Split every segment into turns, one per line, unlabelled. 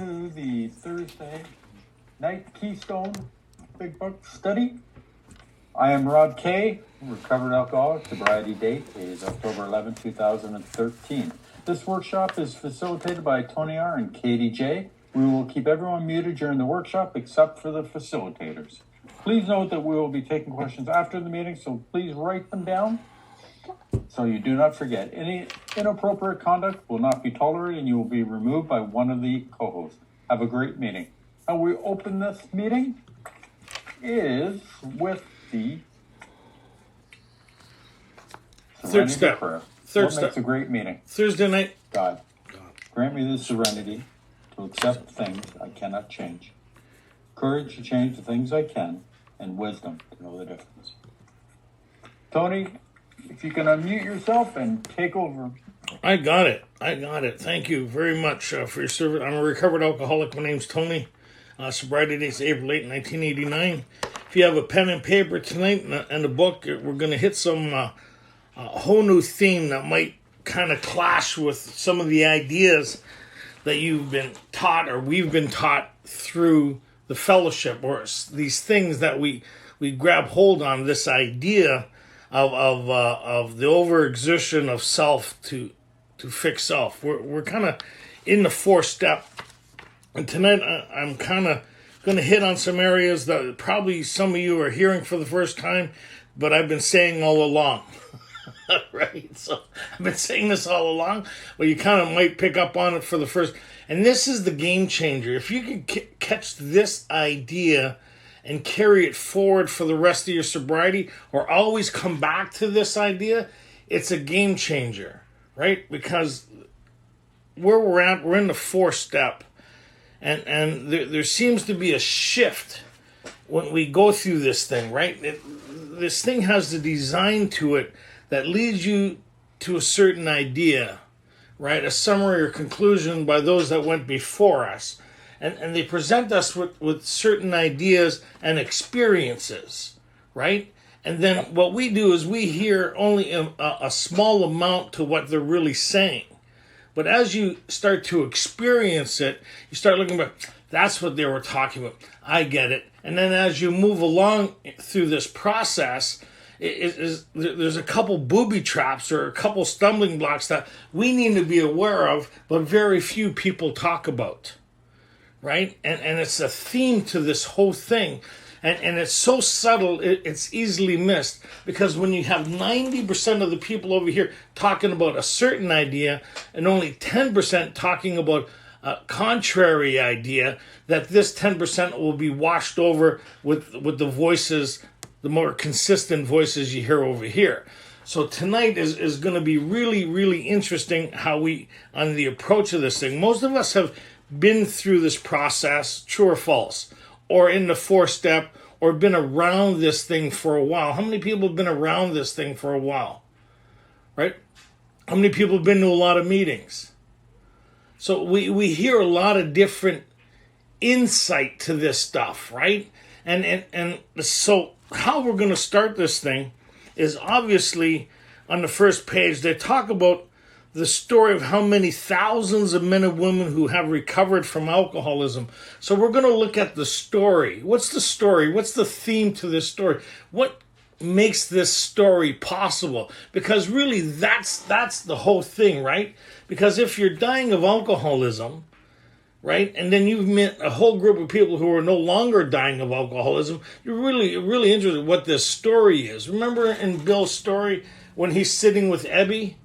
To the Thursday night Keystone Big Book study. I am Rod K., recovered alcoholic. Sobriety date is October 11, 2013. This workshop is facilitated by Tony.R and Katie J. We will keep everyone muted during the workshop except for the facilitators. Please note that we will be taking questions after the meeting, so please write them down so you do not forget. Any inappropriate conduct will not be tolerated and you will be removed by one of the co-hosts. Have a great meeting. How we open this meeting is with the
third step.
Prayer.
Third
what
step.
Makes a great meeting.
Thursday night.
God, grant me the serenity to accept things I cannot change, courage to change the things I can, and wisdom to know the difference. Tony, if you can unmute yourself and take over.
I got it. Thank you very much for your service. I'm a recovered alcoholic. My name's Tony. Sobriety date is April 8, 1989. If you have a pen and paper tonight and a book, we're going to hit some a whole new theme that might kind of clash with some of the ideas that you've been taught or we've been taught through the fellowship, or these things that we grab hold on, this idea of the overexertion of self to fix self. We're kind of in the fourth step, and tonight I'm kind of going to hit on some areas that probably some of you are hearing for the first time, but I've been saying all along. Right? So I've been saying this all along, but you kind of might pick up on it for the first. And this is the game changer. If you can catch this idea and carry it forward for the rest of your sobriety, or always come back to this idea, it's a game changer, right? Because where we're at, we're in the fourth step, and there seems to be a shift when we go through this thing, right? This thing has a design to it that leads you to a certain idea, right? A summary or conclusion by those that went before us. And they present us with certain ideas and experiences, right? And then what we do is we hear only a small amount to what they're really saying. But as you start to experience it, you start looking back, that's what they were talking about. I get it. And then as you move along through this process, there's a couple booby traps or a couple stumbling blocks that we need to be aware of, but very few people talk about. Right? And it's a theme to this whole thing. And it's so subtle, it's easily missed. Because when you have 90% of the people over here talking about a certain idea and only 10% talking about a contrary idea, that this 10% will be washed over with the voices, the more consistent voices you hear over here. So tonight is going to be really, really interesting how we, on the approach of this thing. Most of us have been through this process, true or false, or in the fourth step, or been around this thing for a while. How many people have been around this thing for a while? Right? How many people have been to a lot of meetings? So we hear a lot of different insight to this stuff, right? And so how we're going to start this thing is obviously on the first page. They talk about the story of how many thousands of men and women who have recovered from alcoholism. So we're going to look at the story. What's the story? What's the theme to this story? What makes this story possible? Because really that's the whole thing, right? Because if you're dying of alcoholism, right, and then you've met a whole group of people who are no longer dying of alcoholism, you're really interested in what this story is. Remember in Bill's story when he's sitting with Ebby?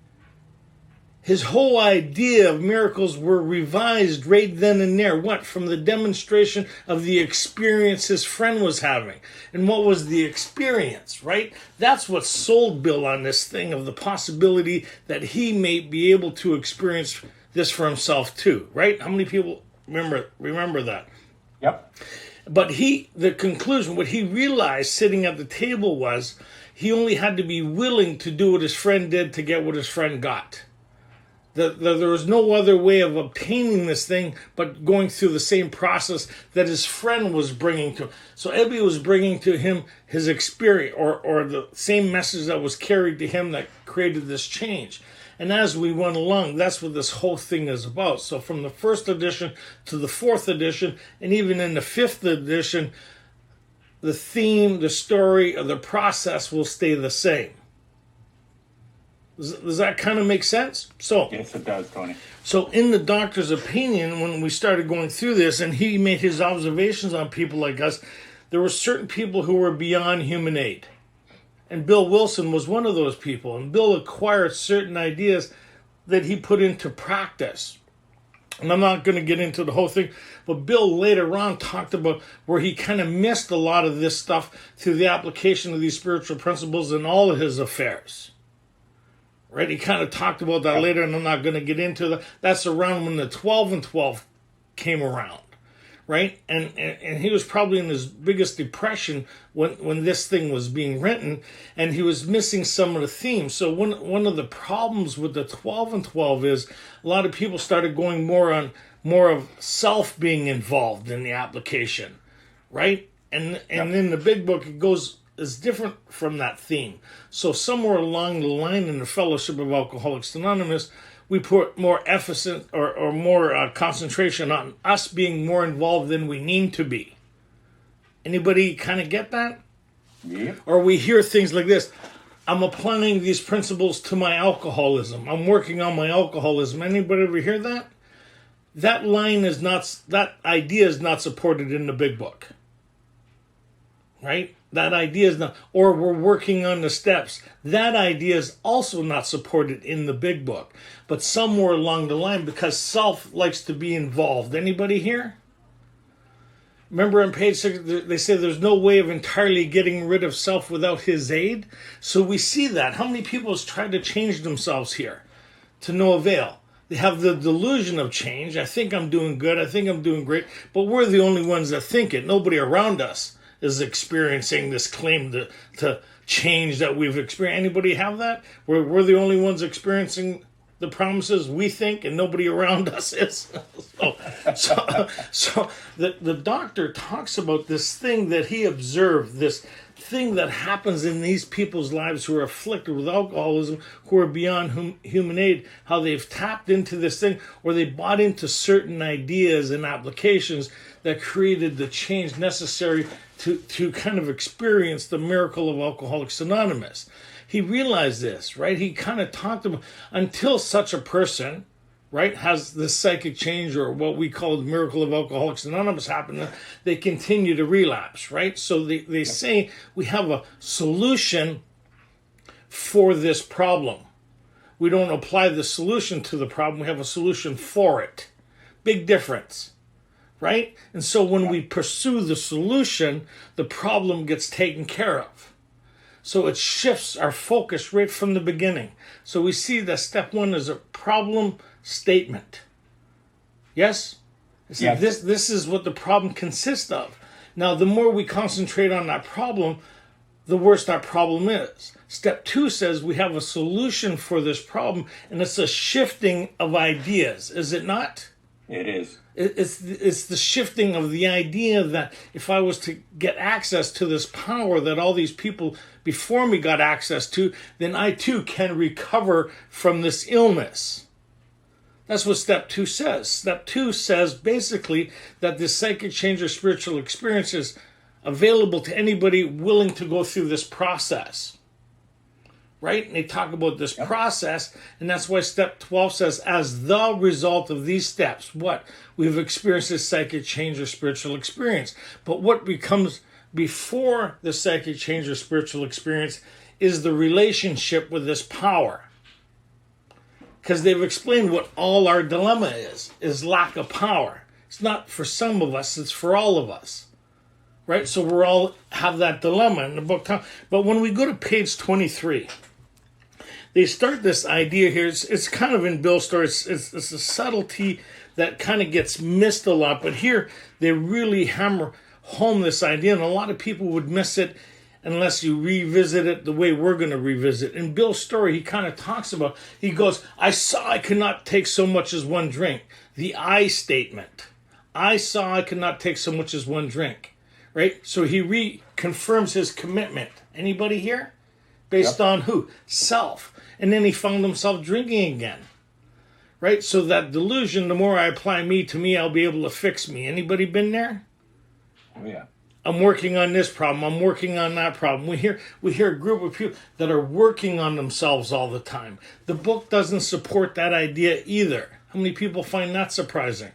His whole idea of miracles were revised right then and there. What? From the demonstration of the experience his friend was having. And what was the experience, right? That's what sold Bill on this thing of the possibility that he may be able to experience this for himself too, right? How many people remember that?
Yep.
But the conclusion, what he realized sitting at the table was he only had to be willing to do what his friend did to get what his friend got. There was no other way of obtaining this thing but going through the same process that his friend was bringing to him. So Ebby was bringing to him his experience or the same message that was carried to him that created this change. And as we went along, that's what this whole thing is about. So from the first edition to the fourth edition, and even in the fifth edition, the theme, the story, or the process will stay the same. Does that kind of make sense? So
yes, it does, Tony.
So in the doctor's opinion, when we started going through this, and he made his observations on people like us, there were certain people who were beyond human aid. And Bill Wilson was one of those people. And Bill acquired certain ideas that he put into practice. And I'm not going to get into the whole thing, but Bill later on talked about where he kind of missed a lot of this stuff through the application of these spiritual principles in all of his affairs. Right? He kind of talked about that later, and I'm not going to get into that. That's around when the 12 and 12 came around. Right? And he was probably in his biggest depression when this thing was being written, and he was missing some of the themes. So one of the problems with the 12 and 12 is a lot of people started going more of self being involved in the application. Right? And in the big book, is different from that theme. So somewhere along the line in the Fellowship of Alcoholics Anonymous, we put more emphasis or more concentration on us being more involved than we need to be. Anybody kind of get that?
Yeah.
Or we hear things like this: I'm applying these principles to my alcoholism. I'm working on my alcoholism. Anybody ever hear that? That idea is not supported in the big book. Right? That idea is not, or we're working on the steps. That idea is also not supported in the big book, but somewhere along the line, because self likes to be involved. Anybody here? Remember on page 6, they say there's no way of entirely getting rid of self without his aid. So we see that. How many people have tried to change themselves here to no avail? They have the delusion of change. I think I'm doing good. I think I'm doing great. But we're the only ones that think it. Nobody around us is experiencing this claim to change that we've experienced. Anybody have that? We're the only ones experiencing the promises we think, and nobody around us is. So the doctor talks about this thing that he observed, this thing that happens in these people's lives who are afflicted with alcoholism, who are beyond human aid, how they've tapped into this thing, or they bought into certain ideas and applications that created the change necessary to kind of experience the miracle of Alcoholics Anonymous. He realized this, right? He kind of talked about, until such a person, right, has this psychic change, or what we call the miracle of Alcoholics Anonymous happen, they continue to relapse, right? So they say we have a solution for this problem. We don't apply the solution to the problem, we have a solution for it. Big difference. Right? And so when we pursue the solution, the problem gets taken care of. So it shifts our focus right from the beginning. So we see that step 1 is a problem statement. Yes?
Yes.
This is what the problem consists of. Now, the more we concentrate on that problem, the worse that problem is. Step 2 says we have a solution for this problem, and it's a shifting of ideas. Is it not?
It is.
It's the shifting of the idea that if I was to get access to this power that all these people before me got access to, then I too can recover from this illness. That's what step 2 says. Step 2 says basically that this psychic change or spiritual experience is available to anybody willing to go through this process. Right? And they talk about this process, and that's why step 12 says, as the result of these steps, what? We've experienced this psychic change or spiritual experience. But what becomes before the psychic change or spiritual experience is the relationship with this power. Because they've explained what all our dilemma is lack of power. It's not for some of us, it's for all of us. Right? So we all have that dilemma in the book. But when we go to page 23, they start this idea here. It's kind of in Bill's story. It's a subtlety that kind of gets missed a lot. But here they really hammer home this idea. And a lot of people would miss it unless you revisit it the way we're going to revisit. In Bill's story, he kind of talks about, he goes, I saw I could not take so much as one drink. The I statement. I saw I could not take so much as one drink. Right? So he reconfirms his commitment. Anybody here? Based on who? Self. And then he found himself drinking again. Right? So that delusion, the more I apply me to me, I'll be able to fix me. Anybody been there?
Oh, yeah.
I'm working on this problem. I'm working on that problem. We hear a group of people that are working on themselves all the time. The book doesn't support that idea either. How many people find that surprising?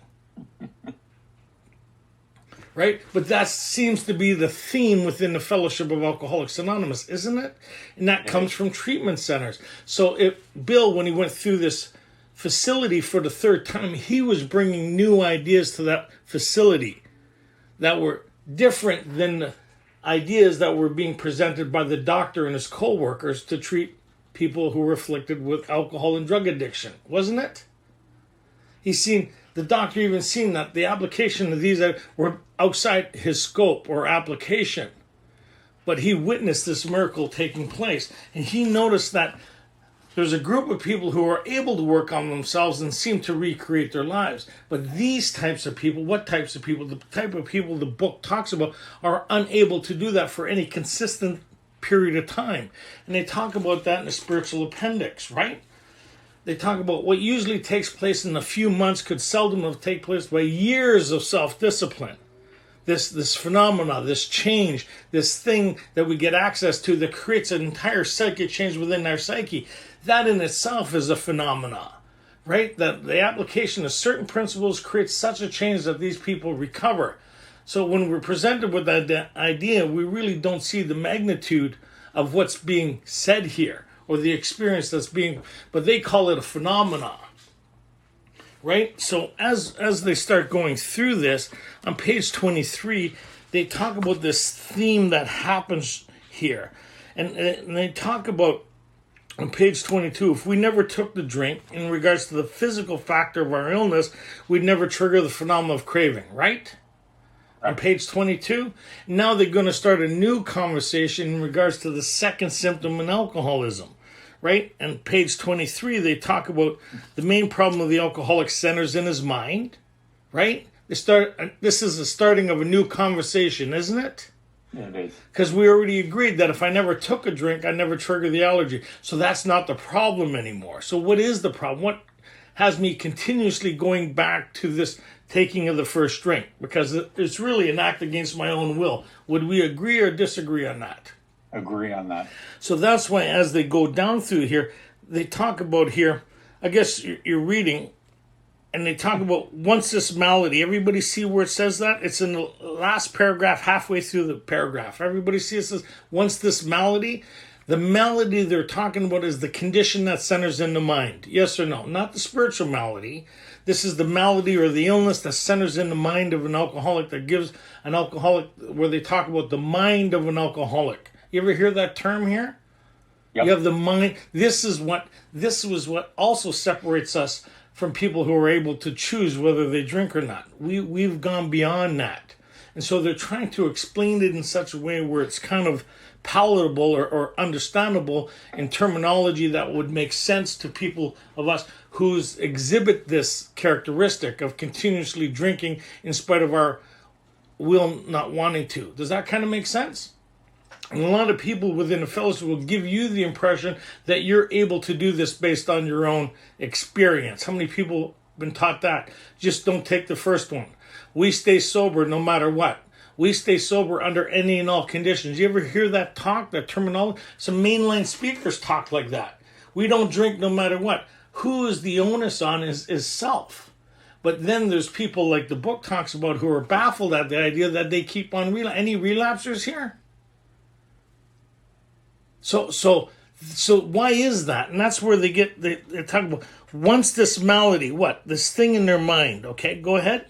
Right? But that seems to be the theme within the Fellowship of Alcoholics Anonymous, isn't it? And that comes from treatment centers. So Bill, when he went through this facility for the third time, he was bringing new ideas to that facility that were different than the ideas that were being presented by the doctor and his co-workers to treat people who were afflicted with alcohol and drug addiction, wasn't it? The doctor even seen that the application of these were outside his scope or application. But he witnessed this miracle taking place. And he noticed that there's a group of people who are able to work on themselves and seem to recreate their lives. But these types of people, what types of people? The type of people the book talks about are unable to do that for any consistent period of time. And they talk about that in the spiritual appendix, right? They talk about what usually takes place in a few months could seldom take place by years of self-discipline. This phenomena, this change, this thing that we get access to that creates an entire psychic change within our psyche. That in itself is a phenomena, right? That the application of certain principles creates such a change that these people recover. So when we're presented with that idea, we really don't see the magnitude of what's being said here or the experience that's being, but they call it a phenomena. Right? So as they start going through this, on page 23, they talk about this theme that happens here. And they talk about, on page 22, if we never took the drink, in regards to the physical factor of our illness, we'd never trigger the phenomenon of craving, right? On page 22, now they're going to start a new conversation in regards to the second symptom in alcoholism. Right? And page 23, they talk about the main problem of the alcoholic centers in his mind. Right? This is the starting of a new conversation, isn't it?
Yeah, it is.
Because we already agreed that if I never took a drink, I'd never trigger the allergy. So that's not the problem anymore. So what is the problem? What has me continuously going back to this taking of the first drink? Because it's really an act against my own will. Would we agree or disagree on that?
Agree on that.
So that's why as they go down through here, they talk about here, I guess you're reading, and they talk about once this malady. Everybody see where it says that? It's in the last paragraph, halfway through the paragraph. Everybody see it says, once this malady. The malady they're talking about is the condition that centers in the mind. Yes or no? Not the spiritual malady. This is the malady or the illness that centers in the mind of an alcoholic, that gives an alcoholic, where they talk about the mind of an alcoholic. You ever hear that term here? Yep. You have the mind. This was what also separates us from people who are able to choose whether they drink or not. We've gone beyond that. And so they're trying to explain it in such a way where it's kind of palatable or understandable in terminology that would make sense to people of us who exhibit this characteristic of continuously drinking in spite of our will not wanting to. Does that kind of make sense? And a lot of people within the fellowship will give you the impression that you're able to do this based on your own experience. How many people have been taught that? Just don't take the first one. We stay sober no matter what. We stay sober under any and all conditions. You ever hear that talk, that terminology? Some mainline speakers talk like that. We don't drink no matter what. Who is the onus on is self. But then there's people like the book talks about who are baffled at the idea that they keep on any relapsers here? So why is that? And that's where they talk about once this malady, what? This thing in their mind. Okay, go ahead.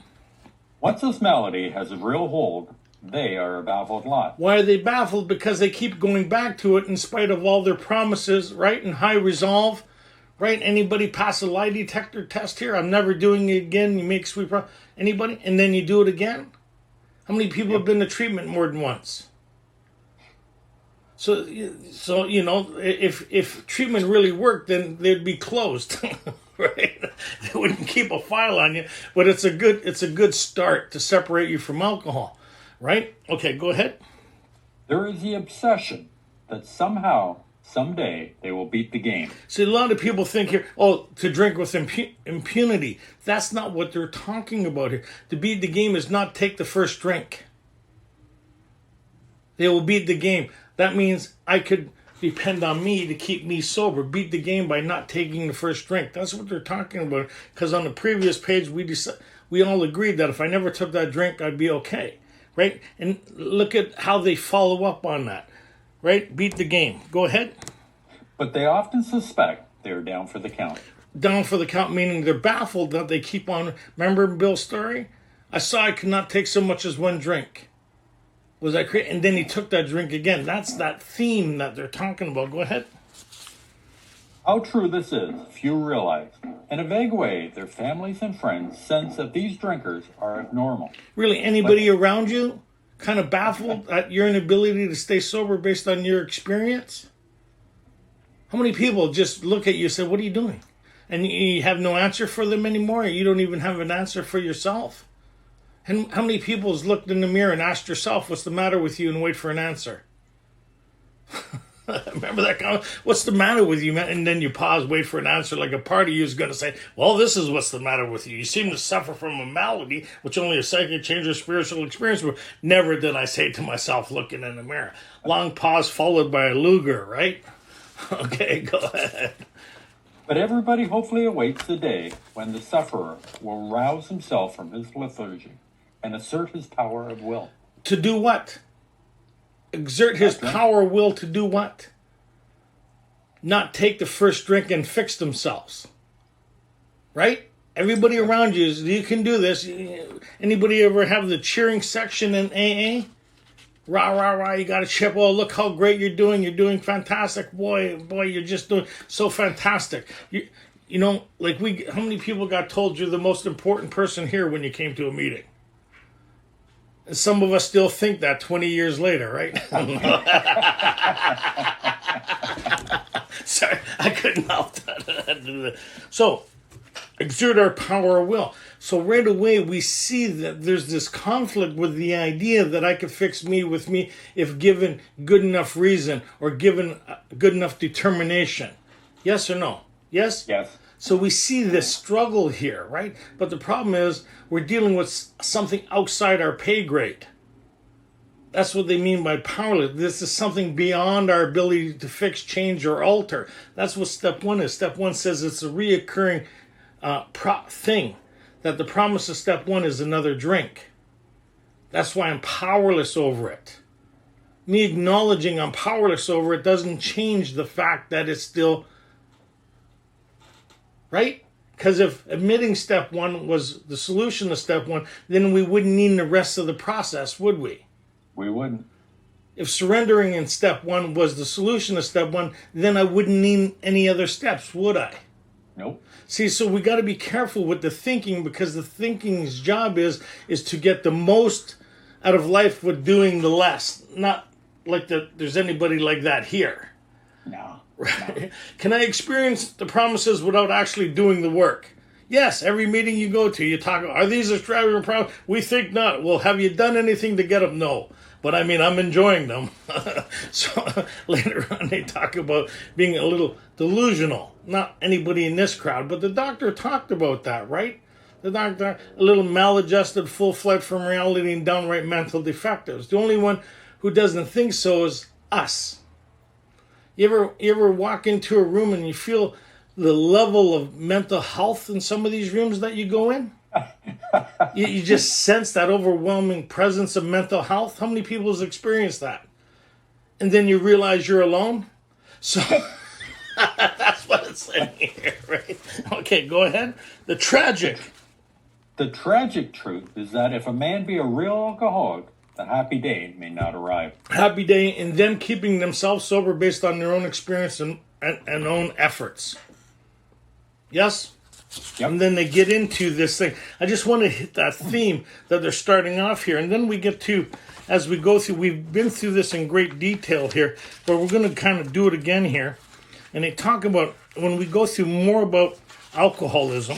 Once this malady has a real hold, they are a baffled lot.
Why are they baffled? Because they keep going back to it in spite of all their promises, right? And high resolve, right? Anybody pass a lie detector test here? I'm never doing it again. You make sweet promise. Anybody? And then you do it again? How many people have been to treatment more than once? So you know, if treatment really worked, then they'd be closed, right? They wouldn't keep a file on you. But it's a good start to separate you from alcohol, right? Okay, go ahead.
There is the obsession that somehow someday they will beat the game.
See, a lot of people think here, oh, to drink with impunity. That's not what they're talking about here. To beat the game is not take the first drink. They will beat the game. That means I could depend on me to keep me sober. Beat the game by not taking the first drink. That's what they're talking about. Because on the previous page, we all agreed that if I never took that drink, I'd be okay. Right? And look at how they follow up on that. Right? Beat the game. Go ahead.
But they often suspect they're down for the count.
Down for the count, meaning they're baffled that they keep on. Remember Bill's story? I saw I could not take so much as one drink. Was that crazy? And then he took that drink again. That's that theme that they're talking about. Go ahead.
How true this is, few realize. In a vague way, their families and friends sense that these drinkers are abnormal.
Really, anybody around you kind of baffled at your inability to stay sober based on your experience? How many people just look at you and say, what are you doing? And you have no answer for them anymore? You don't even have an answer for yourself? And how many people has looked in the mirror and asked yourself, what's the matter with you, and wait for an answer? Remember that comment? What's the matter with you, man? And then you pause, wait for an answer, like a part of you is going to say, well, this is what's the matter with you. You seem to suffer from a malady, which only a psychic change or spiritual experience will. Never did I say to myself, looking in the mirror. Long pause followed by a Luger, right? Okay, go ahead.
But everybody hopefully awaits the day when the sufferer will rouse himself from his lethargy and assert his power of will.
To do what? Exert his power of will to do what? Not take the first drink and fix themselves. Right? Everybody around you can do this. Anybody ever have the cheering section in AA? Rah, rah, rah, you got a chip. Oh, look how great you're doing. You're doing fantastic. Boy, you're just doing so fantastic. You know, like how many people got told you're the most important person here when you came to a meeting? And some of us still think that 20 years later, right? Sorry, I couldn't help that. So, exert our power of will. So right away we see that there's this conflict with the idea that I could fix me with me if given good enough reason or given good enough determination. Yes or no? Yes?
Yes.
So we see this struggle here, right? But the problem is we're dealing with something outside our pay grade. That's what they mean by powerless. This is something beyond our ability to fix, change, or alter. That's what step one is. Step one says it's a reoccurring thing. That the promise of step one is another drink. That's why I'm powerless over it. Me acknowledging I'm powerless over it doesn't change the fact that it's still... Right? Because if admitting step one was the solution to step one, then we wouldn't need the rest of the process, would we?
We wouldn't.
If surrendering in step one was the solution to step one, then I wouldn't need any other steps, would I?
Nope.
See, so we got to be careful with the thinking, because the thinking's job is to get the most out of life with doing the less. Not like there's anybody like that here.
No.
Right? Can I experience the promises without actually doing the work? Yes, every meeting you go to, you talk about, are these extravagant promises? We think not. Well, have you done anything to get them? No. But I mean, I'm enjoying them. So later on, they talk about being a little delusional. Not anybody in this crowd, but the doctor talked about that, right? The doctor, a little maladjusted, full-fledged from reality and downright mental defectives. The only one who doesn't think so is us. You ever walk into a room and you feel the level of mental health in some of these rooms that you go in? You just sense that overwhelming presence of mental health. How many people has experienced that? And then you realize you're alone? So that's what it's saying here, right? Okay, go ahead. The tragic
truth is that if a man be a real alcoholic, the happy day may not arrive.
Happy day in them keeping themselves sober based on their own experience and own efforts. Yes?
Yep.
And then they get into this thing. I just want to hit that theme that they're starting off here. And then we get to, as we go through, we've been through this in great detail here, but we're going to kind of do it again here. And they talk about, when we go through more about alcoholism,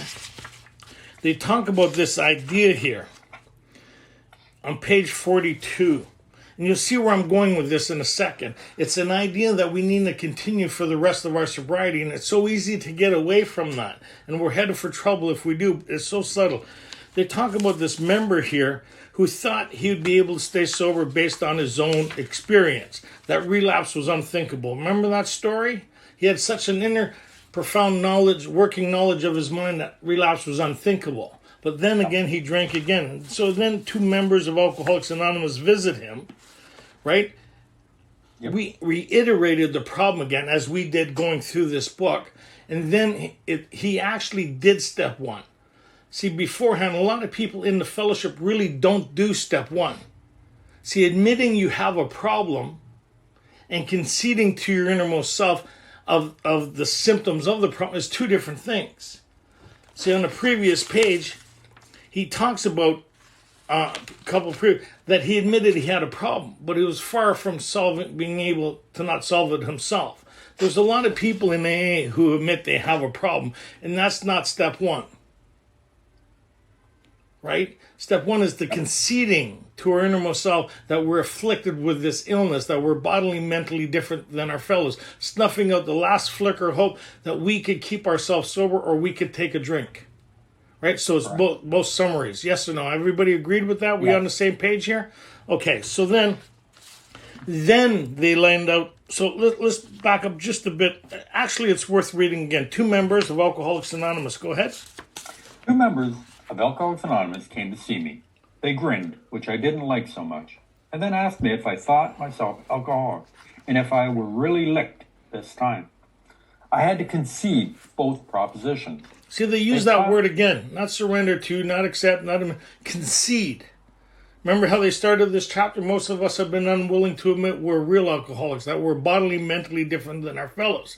they talk about this idea here on page 42. And you'll see where I'm going with this in a second. It's an idea that we need to continue for the rest of our sobriety, and it's so easy to get away from that. And we're headed for trouble if we do. It's so subtle. They talk about this member here who thought he would be able to stay sober based on his own experience. That relapse was unthinkable. Remember that story? He had such an inner, profound knowledge, working knowledge of his mind that relapse was unthinkable. But then again, he drank again. So then 2 members of Alcoholics Anonymous visit him, right? Yep. We reiterated the problem again as we did going through this book. And then he actually did step 1. See, beforehand, a lot of people in the fellowship really don't do step 1. See, admitting you have a problem and conceding to your innermost self of the symptoms of the problem is 2 different things. See, on the previous page, he talks about that he admitted he had a problem, but he was far from being able to not solve it himself. There's a lot of people in AA who admit they have a problem, and that's not step 1. Right? Step 1 is the conceding to our innermost self that we're afflicted with this illness, that we're bodily, mentally different than our fellows, snuffing out the last flicker of hope that we could keep ourselves sober or we could take a drink. Right? So it's both summaries. Yes or no? Everybody agreed with that? We on the same page here? Okay, so then they lined out. So let's back up just a bit. Actually, it's worth reading again. 2 members of Alcoholics Anonymous. Go ahead.
2 members of Alcoholics Anonymous came to see me. They grinned, which I didn't like so much, and then asked me if I thought myself alcoholic and if I were really licked this time. I had to concede both propositions.
See, they use that word again. Not surrender to, not accept, not concede. Remember how they started this chapter? Most of us have been unwilling to admit we're real alcoholics, that we're bodily, mentally different than our fellows.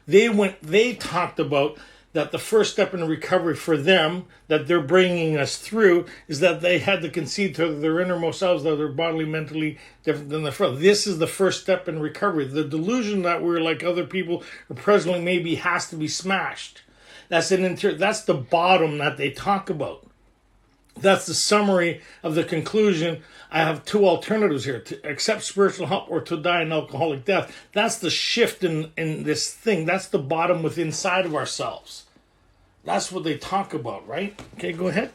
They talked about that the first step in recovery for them, that they're bringing us through, is that they had to concede to their innermost selves that they're bodily, mentally different than their fellows. This is the first step in recovery. The delusion that we're like other people or presently maybe has to be smashed. That's the bottom that they talk about. That's the summary of the conclusion. I have 2 alternatives here: to accept spiritual help or to die an alcoholic death. That's the shift in this thing. That's the bottom within inside of ourselves. That's what they talk about, right? Okay, go ahead.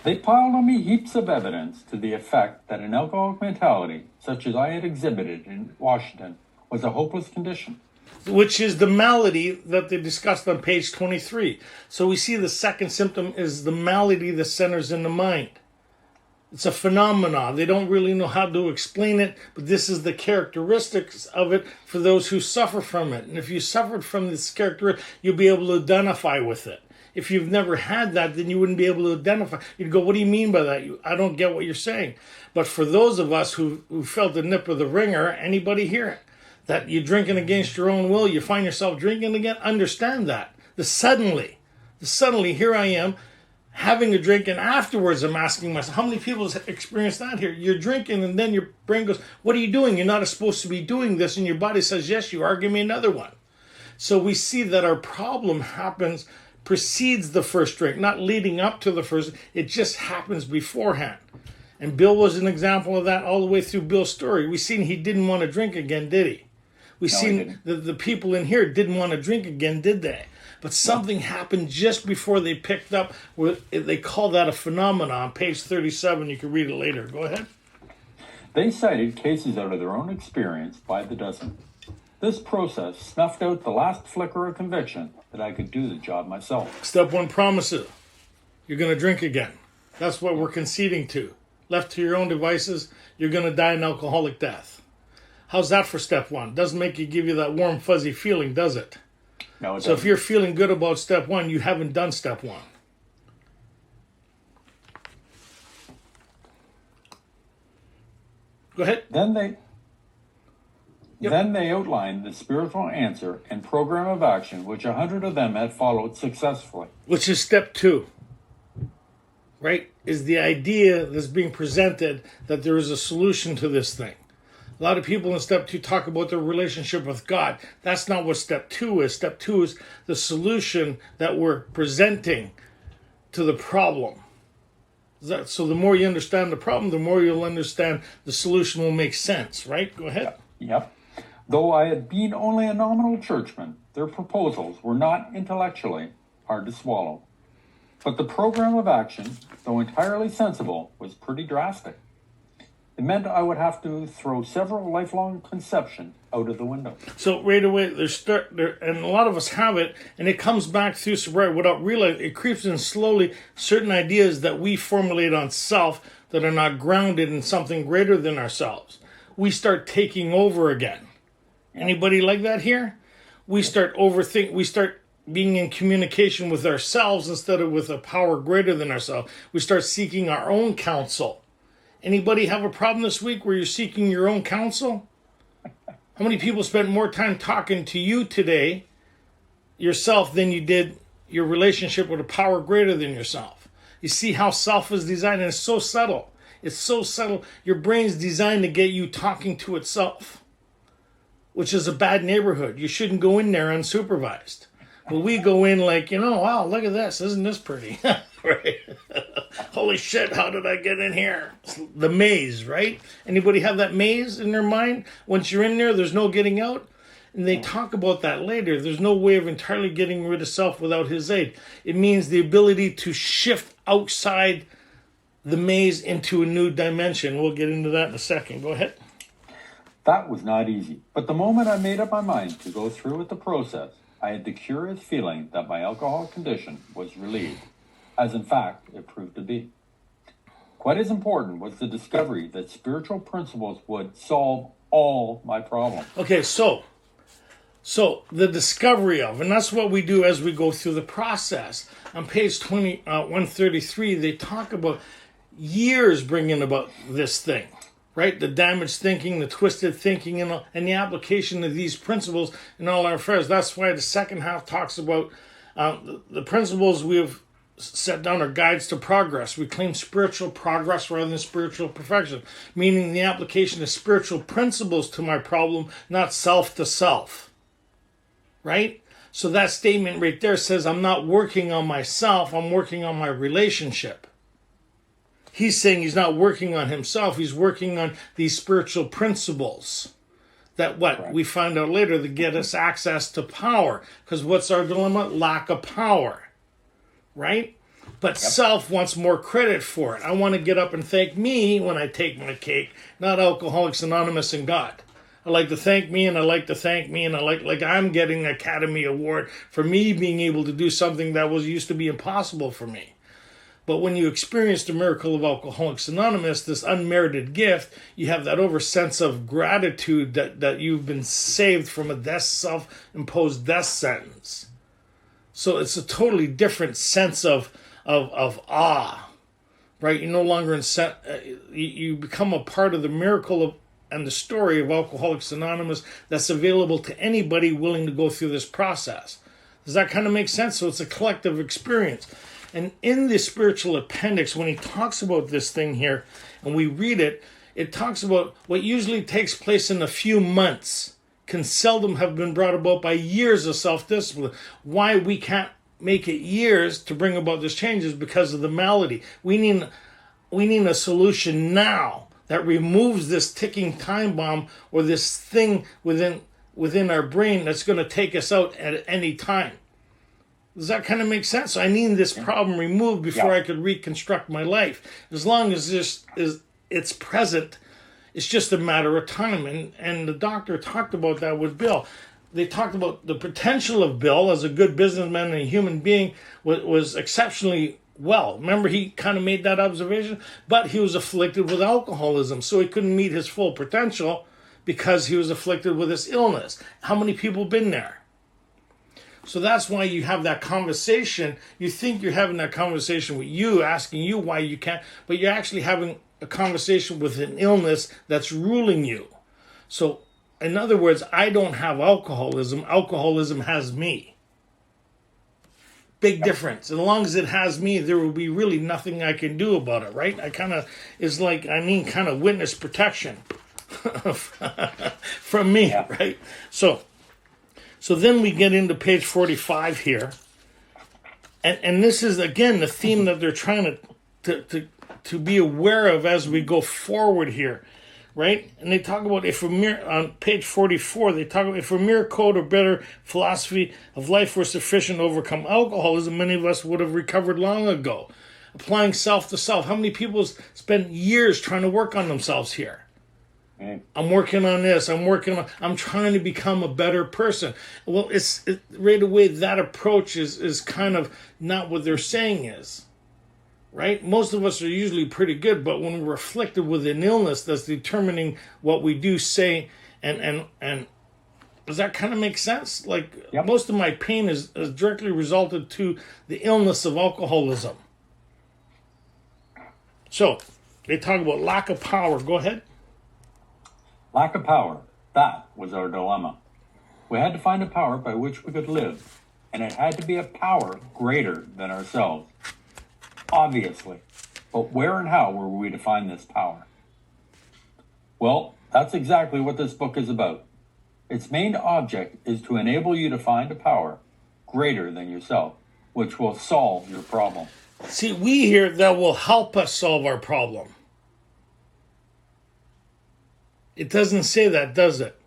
They piled on me heaps of evidence to the effect that an alcoholic mentality, such as I had exhibited in Washington, was a hopeless condition.
Which is the malady that they discussed on page 23. So we see the second symptom is the malady that centers in the mind. It's a phenomenon. They don't really know how to explain it, but this is the characteristics of it for those who suffer from it. And if you suffered from this character, you'll be able to identify with it. If you've never had that, then you wouldn't be able to identify. You'd go, what do you mean by that? I don't get what you're saying. But for those of us who felt the nip of the ringer, anybody here, that you're drinking against your own will, you find yourself drinking again, understand that. The suddenly, here I am, having a drink, and afterwards I'm asking myself, how many people have experienced that here? You're drinking, and then your brain goes, what are you doing? You're not supposed to be doing this, and your body says, yes, you are, give me another one. So we see that our problem precedes the first drink, not leading up to the first, it just happens beforehand. And Bill was an example of that all the way through Bill's story. We seen he didn't want to drink again, did he? We seen the people in here didn't want to drink again, did they? But something happened just before they picked up. They call that a phenomenon. Page 37, you can read it later. Go ahead.
They cited cases out of their own experience by the dozen. This process snuffed out the last flicker of conviction that I could do the job myself.
Step 1 promises. You're going to drink again. That's what we're conceding to. Left to your own devices, you're going to die an alcoholic death. How's that for step 1? Doesn't give you that warm, fuzzy feeling, does it?
No, it
doesn't. So if you're feeling good about step 1, you haven't done step 1. Go ahead.
Then they outlined the spiritual answer and program of action, which 100 of them had followed successfully.
Which is step 2. Right? Is the idea that's being presented that there is a solution to this thing. A lot of people in step 2 talk about their relationship with God. That's not what step 2 is. Step 2 is the solution that we're presenting to the problem. So the more you understand the problem, the more you'll understand the solution will make sense, right? Go ahead.
Yep. Though I had been only a nominal churchman, their proposals were not intellectually hard to swallow. But the program of action, though entirely sensible, was pretty drastic. It meant I would have to throw several lifelong conceptions out of the window.
So right away, and a lot of us have it, and it comes back through sobriety without realizing. It creeps in slowly. Certain ideas that we formulate on self that are not grounded in something greater than ourselves, we start taking over again. Anybody like that here? We start overthink. We start being in communication with ourselves instead of with a power greater than ourselves. We start seeking our own counsel. Anybody have a problem this week where you're seeking your own counsel? How many people spent more time talking to you today, yourself, than you did your relationship with a power greater than yourself? You see how self is designed, and it's so subtle. It's so subtle. Your brain's designed to get you talking to itself, which is a bad neighborhood. You shouldn't go in there unsupervised. But we go in like, wow, look at this. Isn't this pretty? Right? Holy shit, how did I get in here? It's the maze, right? Anybody have that maze in their mind? Once you're in there, there's no getting out. And they talk about that later. There's no way of entirely getting rid of self without his aid. It means the ability to shift outside the maze into a new dimension. We'll get into that in a second. Go ahead.
That was not easy. But the moment I made up my mind to go through with the process, I had the curious feeling that my alcoholic condition was relieved, as in fact it proved to be. Quite as important was the discovery that spiritual principles would solve all my problems.
Okay, so the discovery of, and that's what we do as we go through the process. On page 133, they talk about years bringing about this thing. Right? The damaged thinking, the twisted thinking, and the application of these principles in all our affairs. That's why the second half talks about the principles we have set down are guides to progress. We claim spiritual progress rather than spiritual perfection, meaning the application of spiritual principles to my problem, not self to self. Right? So that statement right there says I'm not working on myself, I'm working on my relationship. He's saying he's not working on himself. He's working on these spiritual principles that
Right.
we find out later that get us access to power. Because what's our dilemma? Lack of power, right? But self wants more credit for it. I want to get up and thank me when I take my cake, not Alcoholics Anonymous and God. I like to thank me, and I like to thank me, and I like I'm getting an Academy Award for me being able to do something that used to be impossible for me. But when you experience the miracle of Alcoholics Anonymous, this unmerited gift, you have that over sense of gratitude that you've been saved from a self-imposed death sentence. So it's a totally different sense of awe, right? You're no longer you become a part of the miracle and the story of Alcoholics Anonymous that's available to anybody willing to go through this process. Does that kind of make sense? So it's a collective experience. And in the spiritual appendix, when he talks about this thing here, and we read it, it talks about what usually takes place in a few months can seldom have been brought about by years of self-discipline. Why we can't make it years to bring about this change is because of the malady. We need a solution now that removes this ticking time bomb or this thing within our brain that's going to take us out at any time. Does that kind of make sense? So I need this problem removed before I could reconstruct my life. As long as it's present, it's just a matter of time. And the doctor talked about that with Bill. They talked about the potential of Bill as a good businessman and a human being was exceptionally well. Remember, he kind of made that observation? But he was afflicted with alcoholism, so he couldn't meet his full potential because he was afflicted with this illness. How many people been there? So that's why you have that conversation. You think you're having that conversation with you, asking you why you can't, but you're actually having a conversation with an illness that's ruling you. So, in other words, I don't have alcoholism. Alcoholism has me. Big difference. As long as it has me, there will be really nothing I can do about it, right? Kind of witness protection from me, right? So then we get into page 45 here. And this is, again, the theme that they're trying to to be aware of as we go forward here, right? And they talk about on page 44, they talk about if a mere code or better philosophy of life were sufficient to overcome alcoholism, many of us would have recovered long ago. Applying self to self. How many people spend years trying to work on themselves here? I'm working on this. I'm trying to become a better person. Well, right away, that approach is kind of not what they're saying is, right? Most of us are usually pretty good, but when we're afflicted with an illness that's determining what we do, say, and does that kind of make sense? Like,
yep.
Most of my pain is directly resulted to the illness of alcoholism. So, they talk about lack of power. Go ahead.
Lack of power. That was our dilemma. We had to find a power by which we could live, and it had to be a power greater than ourselves. Obviously. But where and how were we to find this power? Well, that's exactly what this book is about. Its main object is to enable you to find a power greater than yourself, which will solve your problem.
See, we hear that will help us solve our problem. It doesn't say that, does it?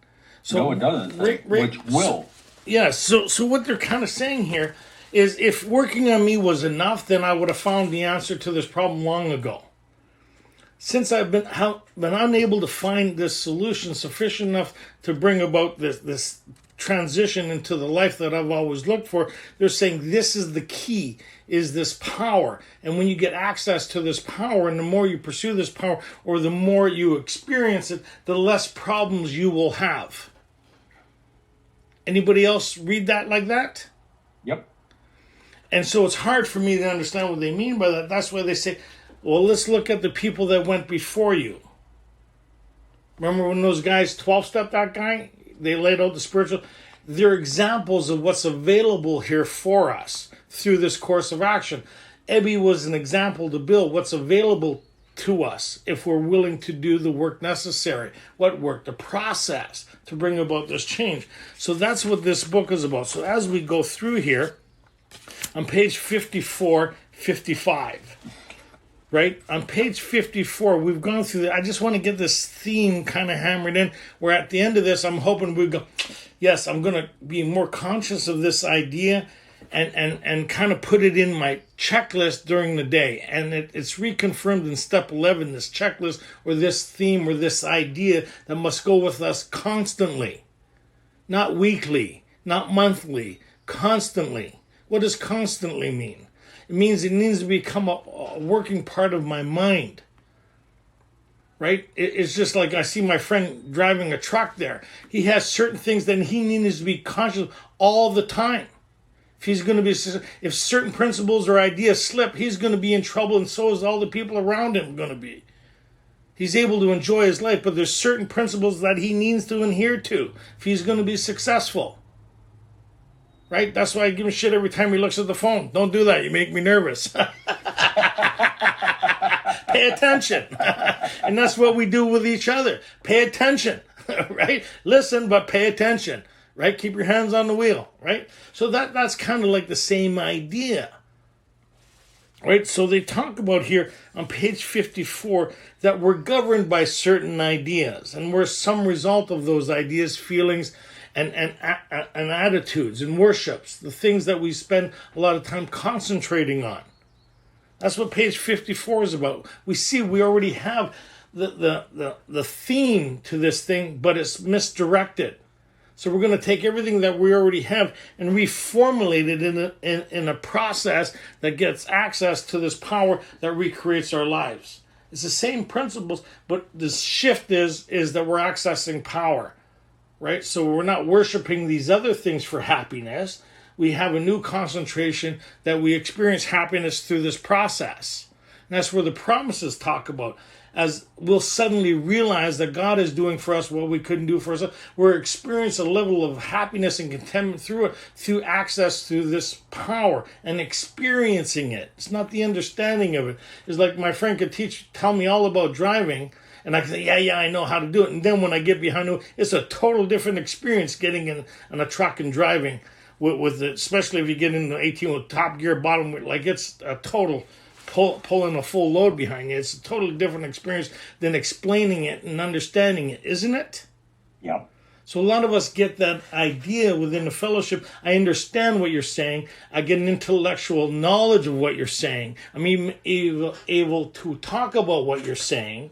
So,
no, it doesn't. Which will.
Yeah, so what they're kind of saying here is if working on me was enough, then I would have found the answer to this problem long ago. Since I've been unable to find this solution sufficient enough to bring about this transition into the life that I've always looked for, they're saying this is the key, is this power. And when you get access to this power, and the more you pursue this power, or the more you experience it, the less problems you will have. Anybody else read that like that?
Yep.
And so it's hard for me to understand what they mean by that. That's why they say, well, let's look at the people that went before you. Remember when those guys 12-stepped that guy? They laid out the spiritual. They're examples of what's available here for us through this course of action. Ebby was an example to Bill, what's available to us if we're willing to do the work necessary. What work? The process to bring about this change. So that's what this book is about. So as we go through here, on page 54, 55, right? On page 54, we've gone through that. I just want to get this theme kind of hammered in, where at the end of this, I'm hoping we go, yes, I'm going to be more conscious of this idea and kind of put it in my checklist during the day. And it's reconfirmed in step 11, this checklist or this theme or this idea that must go with us constantly. Not weekly, not monthly, constantly. What does constantly mean? It means it needs to become a working part of my mind. Right? It's just like I see my friend driving a truck there. He has certain things that he needs to be conscious of all the time. If certain principles or ideas slip, he's going to be in trouble, and so is all the people around him going to be. He's able to enjoy his life, but there's certain principles that he needs to adhere to if he's going to be successful. Right? That's why I give him shit every time he looks at the phone. Don't do that. You make me nervous. Pay attention. And that's what we do with each other. Pay attention. Right? Listen, but pay attention. Right? Keep your hands on the wheel. Right? So that's kind of like the same idea. Right? So they talk about here on page 54 that we're governed by certain ideas. And we're some result of those ideas, feelings, and attitudes and worships, the things that we spend a lot of time concentrating on. That's what page 54 is about. We see we already have the theme to this thing, but it's misdirected. So we're going to take everything that we already have and reformulate it in a process that gets access to this power that recreates our lives. It's the same principles, but the shift is that we're accessing power. Right? So we're not worshiping these other things for happiness. We have a new concentration that we experience happiness through this process. And that's where the promises talk about. As we'll suddenly realize that God is doing for us what we couldn't do for ourselves. We're experiencing a level of happiness and contentment through it, through access to this power and experiencing it. It's not the understanding of it. It's like my friend could tell me all about driving, and I can say, yeah, I know how to do it. And then when I get behind it, it's a total different experience getting in a truck and driving with it, especially if you get into 18 with top gear, bottom, like it's a total pulling a full load behind you. It's a totally different experience than explaining it and understanding it, isn't it?
Yep.
So a lot of us get that idea within the fellowship. I understand what you're saying. I get an intellectual knowledge of what you're saying. I'm even able to talk about what you're saying.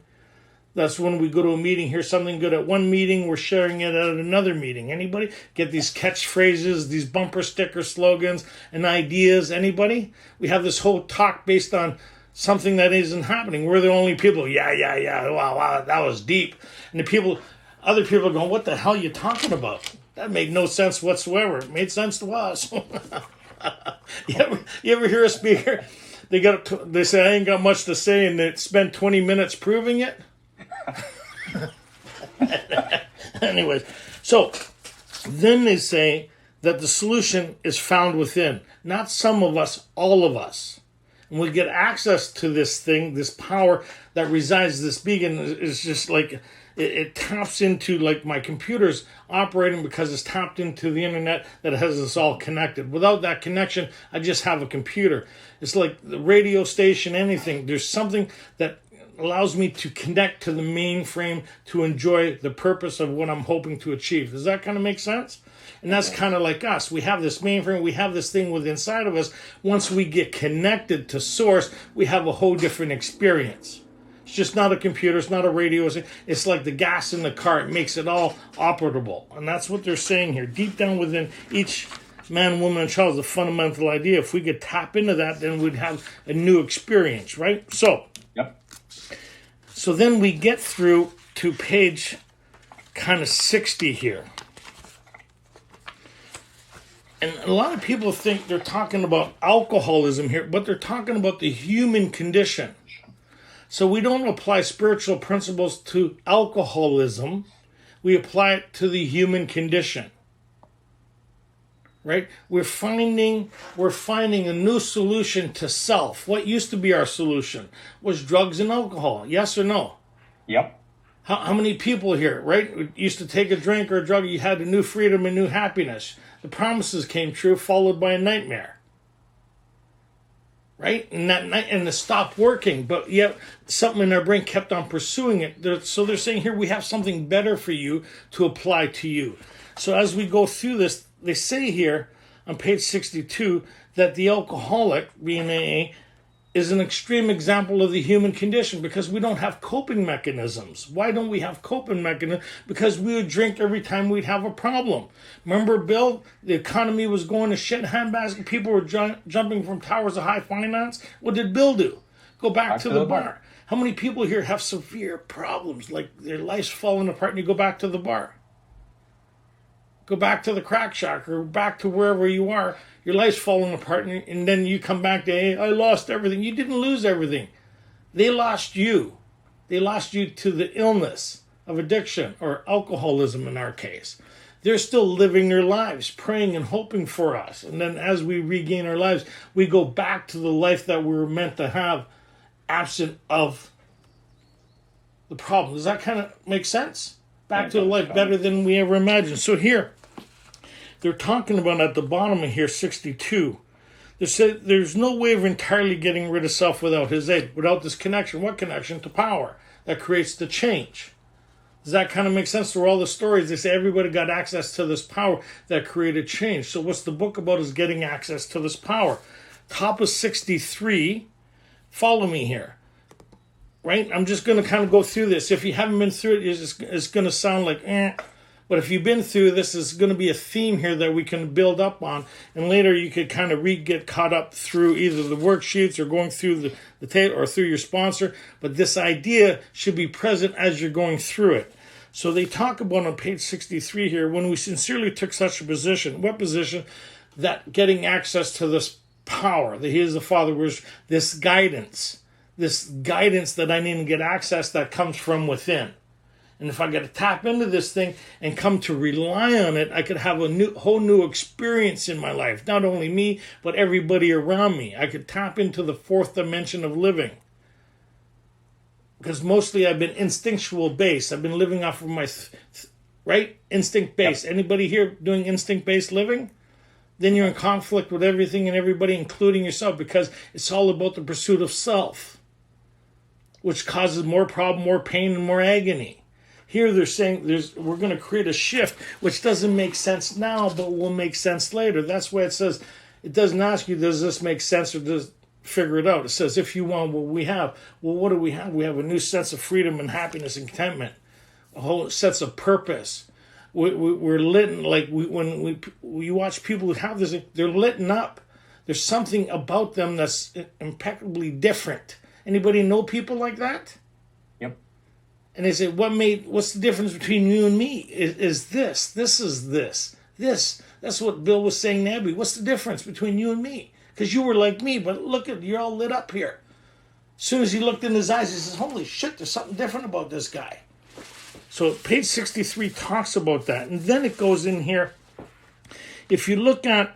That's when we go to a meeting, hear something good at one meeting, we're sharing it at another meeting. Anybody get these catchphrases, these bumper sticker slogans and ideas? Anybody? We have this whole talk based on something that isn't happening. We're the only people, yeah, wow, that was deep. And other people are going, what the hell are you talking about? That made no sense whatsoever. It made sense to us. You ever hear a speaker? They say, I ain't got much to say, and they spend 20 minutes proving it? Anyways, so then they say that the solution is found within. Not some of us, all of us. And we get access to this thing, this power that resides, this beacon is just like, it taps into, like my computer's operating because it's tapped into the internet that has us all connected. Without that connection, I just have a computer. It's like the radio station, anything. There's something that allows me to connect to the mainframe to enjoy the purpose of what I'm hoping to achieve. Does that kind of make sense? And that's kind of like us. We have this mainframe, we have this thing within inside of us. Once we get connected to source, we have a whole different experience. It's just not a computer, it's not a radio. It's like the gas in the car. It makes it all operable. And that's what they're saying here. Deep down within each man, woman, and child is a fundamental idea. If we could tap into that, then we'd have a new experience, right? So then we get through to page kind of 60 here. And a lot of people think they're talking about alcoholism here, but they're talking about the human condition. So we don't apply spiritual principles to alcoholism. We apply it to the human condition. Right? We're finding a new solution to self. What used to be our solution was drugs and alcohol. Yes or no?
Yep.
How many people here, right, used to take a drink or a drug, you had a new freedom and new happiness. The promises came true, followed by a nightmare. Right? And that night, and it stopped working, but yet something in our brain kept on pursuing it. So they're saying here, we have something better for you to apply to you. So as we go through this, they say here on page 62 that the alcoholic, being AA, is an extreme example of the human condition because we don't have coping mechanisms. Why don't we have coping mechanisms? Because we would drink every time we'd have a problem. Remember, Bill, the economy was going to shit handbasket. People were jumping from towers of high finance. What did Bill do? Go back to the bar. How many people here have severe problems, like their life's falling apart, and you go back to the bar? Go back to the crack shack or back to wherever you are. Your life's falling apart, and then you come back to, hey, I lost everything. You didn't lose everything. They lost you. They lost you to the illness of addiction or alcoholism in our case. They're still living their lives, praying and hoping for us. And then as we regain our lives, we go back to the life that we were meant to have, absent of the problem. Does that kind of make sense? Back to a life better than we ever imagined. So here, they're talking about at the bottom of here, 62. They said there's no way of entirely getting rid of self without his aid, without this connection. What connection? To power that creates the change. Does that kind of make sense? Through all the stories, they say everybody got access to this power that created change. So what's the book about is getting access to this power. Top of 63, follow me here. Right? I'm just going to kind of go through this. If you haven't been through it, it's going to sound like, But if you've been through this, there's going to be a theme here that we can build up on. And later you could kind of get caught up through either the worksheets or going through the tape or through your sponsor. But this idea should be present as you're going through it. So they talk about on page 63 here, when we sincerely took such a position. What position? That getting access to this power, that he is the Father, was this guidance that I need to get access that comes from within. And if I get to tap into this thing and come to rely on it, I could have a whole new experience in my life. Not only me, but everybody around me. I could tap into the fourth dimension of living. Because mostly I've been instinctual based. I've been living off of my, instinct based. Yep. Anybody here doing instinct based living? then you're in conflict with everything and everybody, including yourself, because it's all about the pursuit of self, which causes more problem, more pain, and more agony. Here they're saying we're going to create a shift, which doesn't make sense now, but will make sense later. That's why it says, it doesn't ask you, does this make sense, or does figure it out. It says, if you want what we have, well, what do we have? We have a new sense of freedom and happiness and contentment, a whole sense of purpose. We're lit, like when we watch people who have this, they're lit up. There's something about them that's impeccably different. Anybody know people like that?
Yep.
And they say, what's the difference between you and me? Is this. This is this. This. That's what Bill was saying to Abby. What's the difference between you and me? Because you were like me, but look at, you're all lit up here. As soon as he looked in his eyes, he says, holy shit, there's something different about this guy. So page 63 talks about that. And then it goes in here. If you look at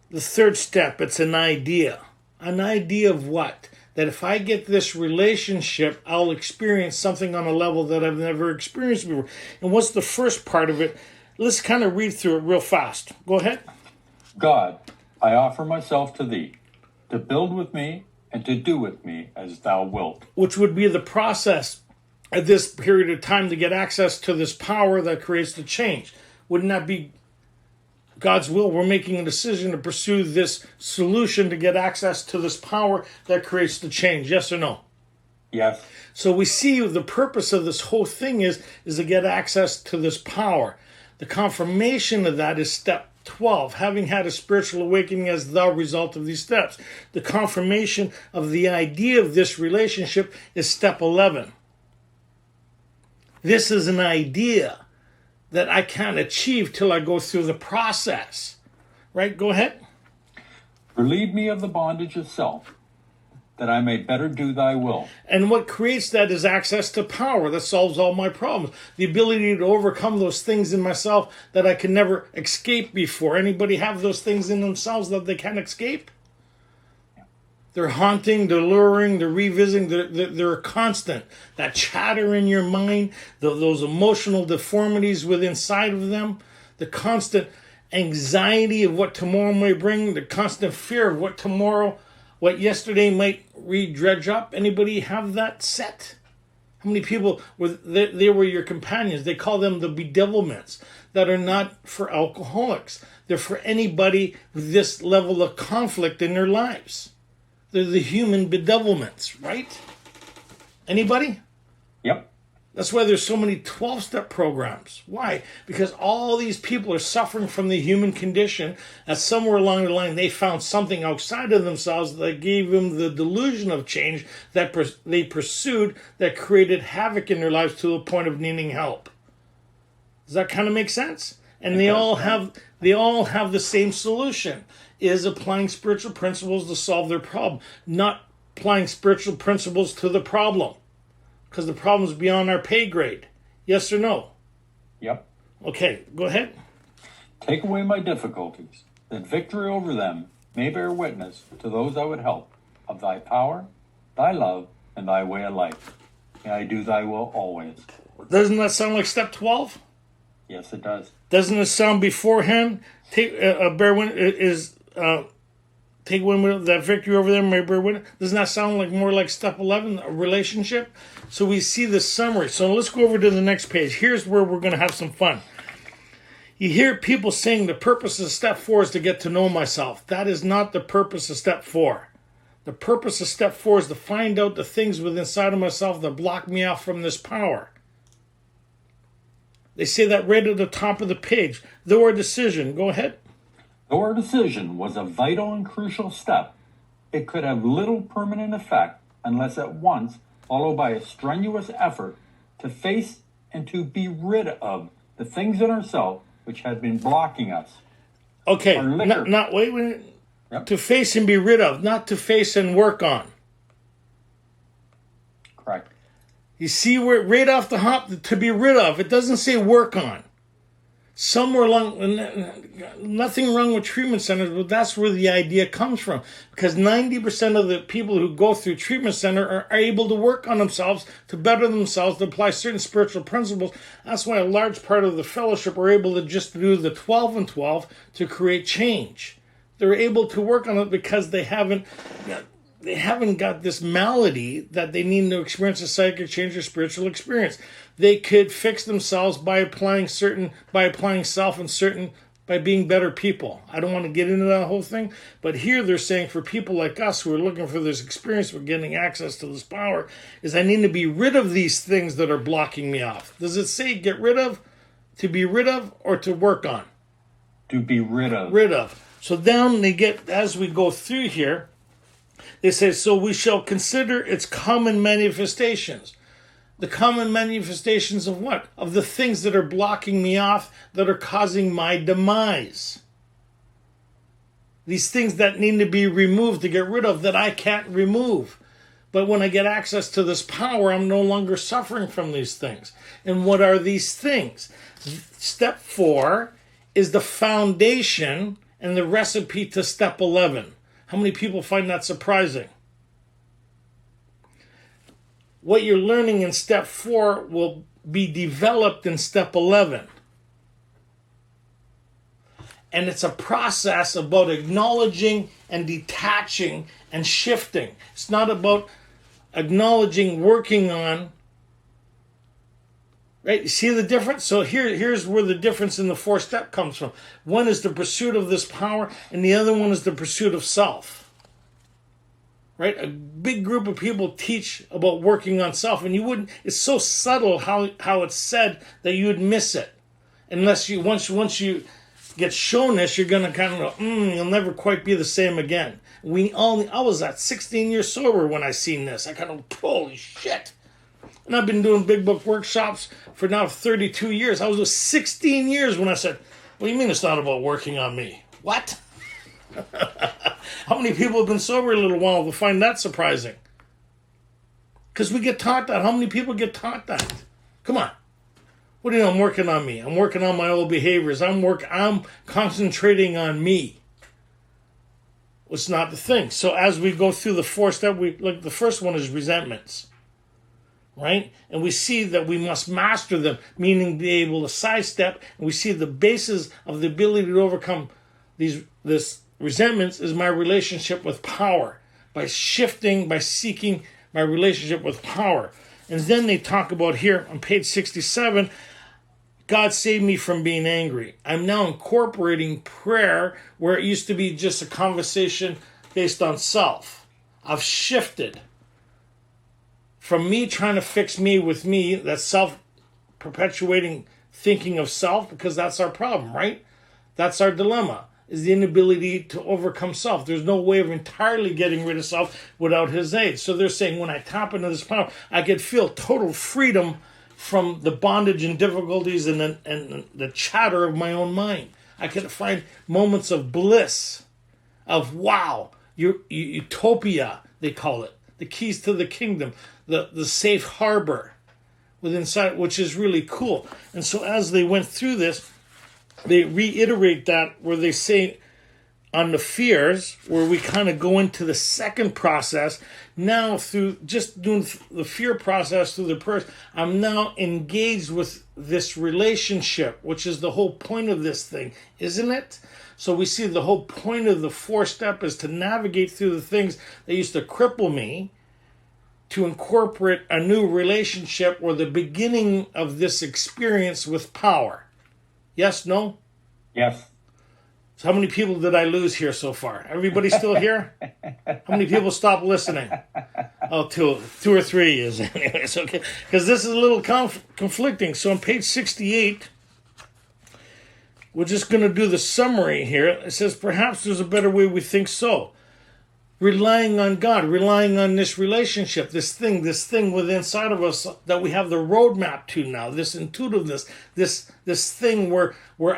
the third step, it's an idea. An idea of what? That if I get this relationship, I'll experience something on a level that I've never experienced before. And what's the first part of it? Let's kind of read through it real fast. Go ahead.
God, I offer myself to thee, to build with me and to do with me as thou wilt.
Which would be the process at this period of time to get access to this power that creates the change. Wouldn't that be God's will? We're making a decision to pursue this solution to get access to this power that creates the change. Yes or no?
Yes.
So we see the purpose of this whole thing is to get access to this power. The confirmation of that is step 12, having had a spiritual awakening as the result of these steps. The confirmation of the idea of this relationship is step 11. This is an idea that I can't achieve till I go through the process. Right? Go ahead.
Relieve me of the bondage of self, that I may better do thy will.
And what creates that is access to power that solves all my problems. The ability to overcome those things in myself that I can never escape before. Anybody have those things in themselves that they can't escape? They're haunting, they're luring, they're revisiting, they're a constant. That chatter in your mind, those emotional deformities within inside of them, the constant anxiety of what tomorrow may bring, the constant fear of what yesterday might re-dredge up. Anybody have that set? How many people they were your companions? They call them the bedevilments that are not for alcoholics. They're for anybody with this level of conflict in their lives. They're the human bedevilments, right? Anybody?
Yep.
That's why there's so many 12-step programs. Why? Because all these people are suffering from the human condition, and somewhere along the line they found something outside of themselves that gave them the delusion of change that they pursued that created havoc in their lives to the point of needing help. Does that kind of make sense? And they all have the same solution, is applying spiritual principles to solve their problem, not applying spiritual principles to the problem. Because the problem's beyond our pay grade. Yes or no?
Yep.
Okay, go ahead.
Take away my difficulties, that victory over them may bear witness to those I would help of thy power, thy love, and thy way of life. May I do thy will always.
Doesn't that sound like step 12?
Yes, it does.
Doesn't it sound beforehand? Bear witness take women that victory over them may bear witness. Doesn't that sound like more like step 11, a relationship? So we see the summary. So let's go over to the next page. Here's where we're going to have some fun. You hear people saying the purpose of step 4 is to get to know myself. That is not the purpose of step 4. The purpose of step 4 is to find out the things within inside of myself that block me off from this power. They say that right at the top of the page. Though our decision, go ahead.
Though our decision was a vital and crucial step, it could have little permanent effect unless at once followed by a strenuous effort to face and to be rid of the things in ourselves which had been blocking us.
Okay, wait. Yep. To face and be rid of, not to face and work on.
Correct.
You see where right off the hop, to be rid of, it doesn't say work on. Somewhere along, nothing wrong with treatment centers, but that's where the idea comes from. Because 90% of the people who go through treatment center are able to work on themselves, to better themselves, to apply certain spiritual principles. That's why a large part of the fellowship are able to just do the 12 and 12 to create change. They're able to work on it because they haven't got this malady that they need to experience a psychic change or spiritual experience. They could fix themselves by applying self and by being better people. I don't want to get into that whole thing, but here they're saying for people like us who are looking for this experience for getting access to this power, is I need to be rid of these things that are blocking me off. Does it say get rid of, to be rid of, or to work on?
To be rid of.
Rid of. So down they get, as we go through here, they say, so we shall consider its common manifestations. The common manifestations of what? Of the things that are blocking me off, that are causing my demise. These things that need to be removed, to get rid of, that I can't remove. But when I get access to this power, I'm no longer suffering from these things. And what are these things? Step 4 is the foundation and the recipe to step 11. How many people find that surprising? What you're learning in step 4 will be developed in step 11. And it's a process about acknowledging and detaching and shifting. It's not about acknowledging, working on. Right? You see the difference? So here's where the difference in the 4 step comes from. One is the pursuit of this power, and the other one is the pursuit of self. Right? A big group of people teach about working on self, and you wouldn't. It's so subtle how it's said that you would miss it, unless you once you get shown this, you're gonna kind of go, you'll never quite be the same again. I was at 16 years sober when I seen this. I kind of, holy shit. And I've been doing big book workshops for now 32 years. I was 16 years when I said, what do you mean it's not about working on me? What? How many people have been sober a little while to find that surprising? Because we get taught that. How many people get taught that? Come on. What do you know? I'm working on me. I'm working on my old behaviors. I'm concentrating on me. It's not the thing. So as we go through the 4 steps, the first one is resentments. Right? And we see that we must master them, meaning be able to sidestep. And we see the basis of the ability to overcome this resentments is my relationship with power. By seeking my relationship with power. And then they talk about here on page 67, God saved me from being angry. I'm now incorporating prayer where it used to be just a conversation based on self. I've shifted from me trying to fix me with me, that self-perpetuating thinking of self, because that's our problem, right? That's our dilemma, is the inability to overcome self. There's no way of entirely getting rid of self without his aid. So they're saying when I tap into this power, I could feel total freedom from the bondage and difficulties and the chatter of my own mind. I could find moments of bliss, of wow, utopia, they call it. The keys to the kingdom, the safe harbor within sight, which is really cool. And so as they went through this, they reiterate that where they say on the fears, where we kind of go into the second process. Now through just doing the fear process through the prayers, I'm now engaged with this relationship, which is the whole point of this thing, isn't it? So we see the whole point of the 4 step is to navigate through the things that used to cripple me, to incorporate a new relationship or the beginning of this experience with power. Yes, no?
Yes.
So how many people did I lose here so far? Everybody still here? How many people stopped listening? Oh, two or three is anyways, okay. Because this is a little conflicting. So on page 68, we're just going to do the summary here. It says, perhaps there's a better way we think so. Relying on God, relying on this relationship, this thing within inside of us that we have the roadmap to now, this intuitiveness, this thing where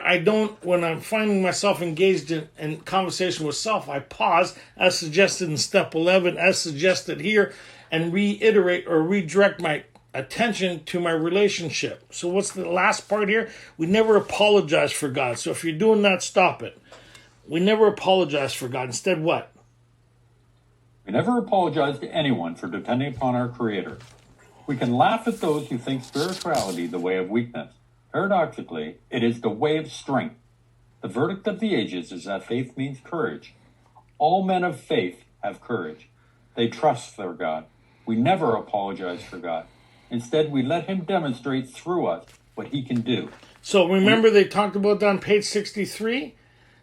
I don't, when I'm finding myself engaged in conversation with self, I pause, as suggested in step 11, as suggested here, and reiterate or redirect my attention to my relationship. So what's the last part here? We never apologize for God. So if you're doing that, stop it. We never apologize for God. Instead, what?
We never apologize to anyone for depending upon our Creator. We can laugh at those who think spirituality the way of weakness. Paradoxically, it is the way of strength. The verdict of the ages is that faith means courage. All men of faith have courage. They trust their God. We never apologize for God. Instead, we let him demonstrate through us what he can do.
So remember they talked about that on page 63?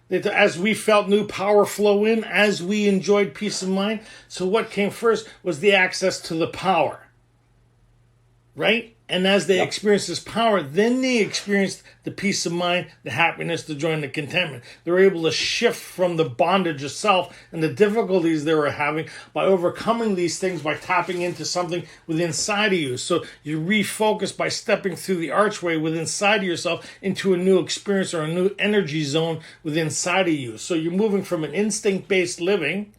That as we felt new power flow in, as we enjoyed peace of mind. So what came first was the access to the power. Right? And as they experienced this power, then they experienced the peace of mind, the happiness, the joy, and the contentment. They were able to shift from the bondage of self and the difficulties they were having by overcoming these things, by tapping into something within inside of you. So you refocus by stepping through the archway within inside of yourself into a new experience or a new energy zone within inside of you. So you're moving from an instinct-based living,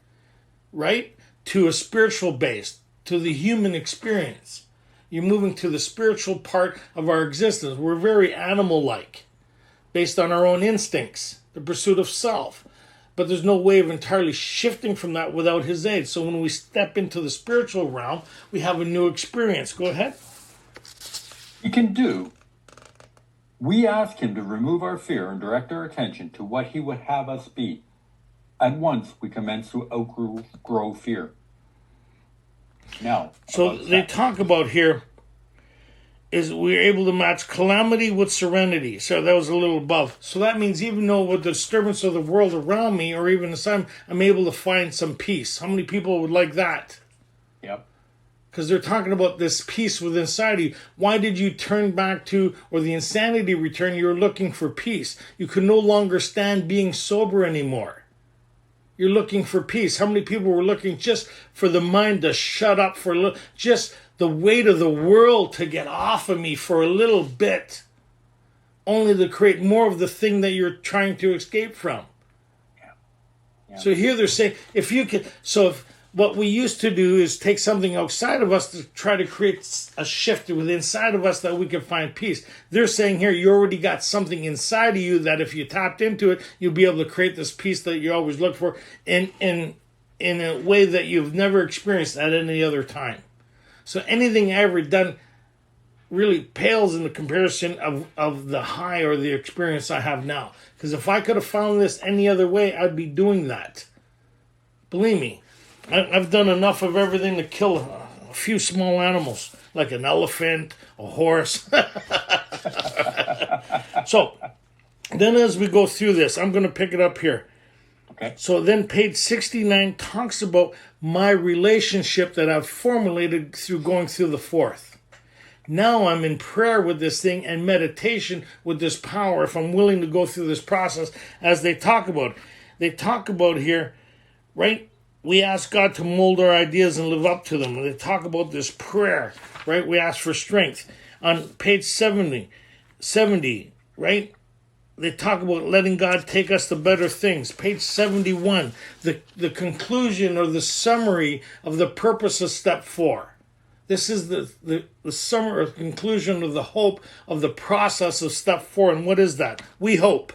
right, to a spiritual-based, to the human experience. You're moving to the spiritual part of our existence. We're very animal-like, based on our own instincts, the pursuit of self. But there's no way of entirely shifting from that without his aid. So when we step into the spiritual realm, we have a new experience. Go ahead.
He can do. We ask him to remove our fear and direct our attention to what he would have us be. At once, we commence to outgrow fear. Now,
so they talk about here is we're able to match calamity with serenity. So that was a little above. So that means even though with the disturbance of the world around me or even the sun, I'm able to find some peace. How many people would like that?
Yep.
Because they're talking about this peace within inside of you. Why did you turn back to, or the insanity return? You were looking for peace. You could no longer stand being sober anymore. You're looking for peace. How many people were looking just for the mind to shut up for a little, just the weight of the world to get off of me for a little bit, only to create more of the thing that you're trying to escape from. Yeah. So here they're saying, if you can, so if what we used to do is take something outside of us to try to create a shift within inside of us that we can find peace. They're saying here, you already got something inside of you that if you tapped into it, you'll be able to create this peace that you always look for in a way that you've never experienced at any other time. So anything I ever done really pales in the comparison of the high or the experience I have now. Because if I could have found this any other way, I'd be doing that. Believe me. I've done enough of everything to kill a few small animals, like an elephant, a horse. So, then as we go through this, I'm going to pick it up here.
Okay.
So then page 69 talks about my relationship that I've formulated through going through the fourth. Now I'm in prayer with this thing and meditation with this power if I'm willing to go through this process as they talk about. They talk about here, right? We ask God to mold our ideas and live up to them. And they talk about this prayer, right? We ask for strength. On page 70, right? They talk about letting God take us to better things. Page 71, the conclusion or the summary of the purpose of step 4. This is the summary or conclusion of the hope of the process of step 4. And what is that? We hope.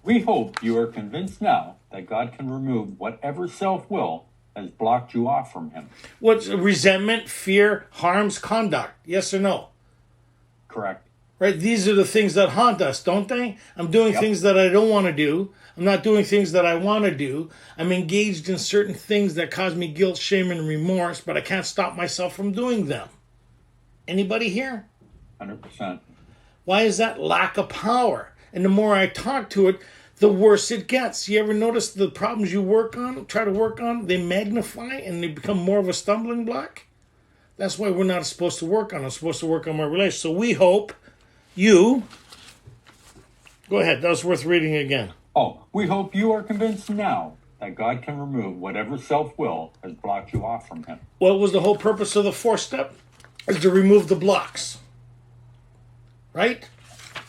We hope you are convinced now that God can remove whatever self-will has blocked you off from him.
What's resentment, fear, harms, conduct? Yes or no?
Correct.
Right? These are the things that haunt us, don't they? I'm doing things that I don't want to do. I'm not doing things that I want to do. I'm engaged in certain things that cause me guilt, shame, and remorse, but I can't stop myself from doing them. Anybody here?
100%.
Why is that? Lack of power. And the more I talk to it, the worse it gets. You ever notice the problems you try to work on, they magnify and they become more of a stumbling block? That's why we're not supposed to work on. I'm supposed to work on my relationship. So we hope you... Go ahead. That was worth reading again.
Oh, we hope you are convinced now that God can remove whatever self-will has blocked you off from him.
What was the whole purpose of the fourth step? Is to remove the blocks. Right?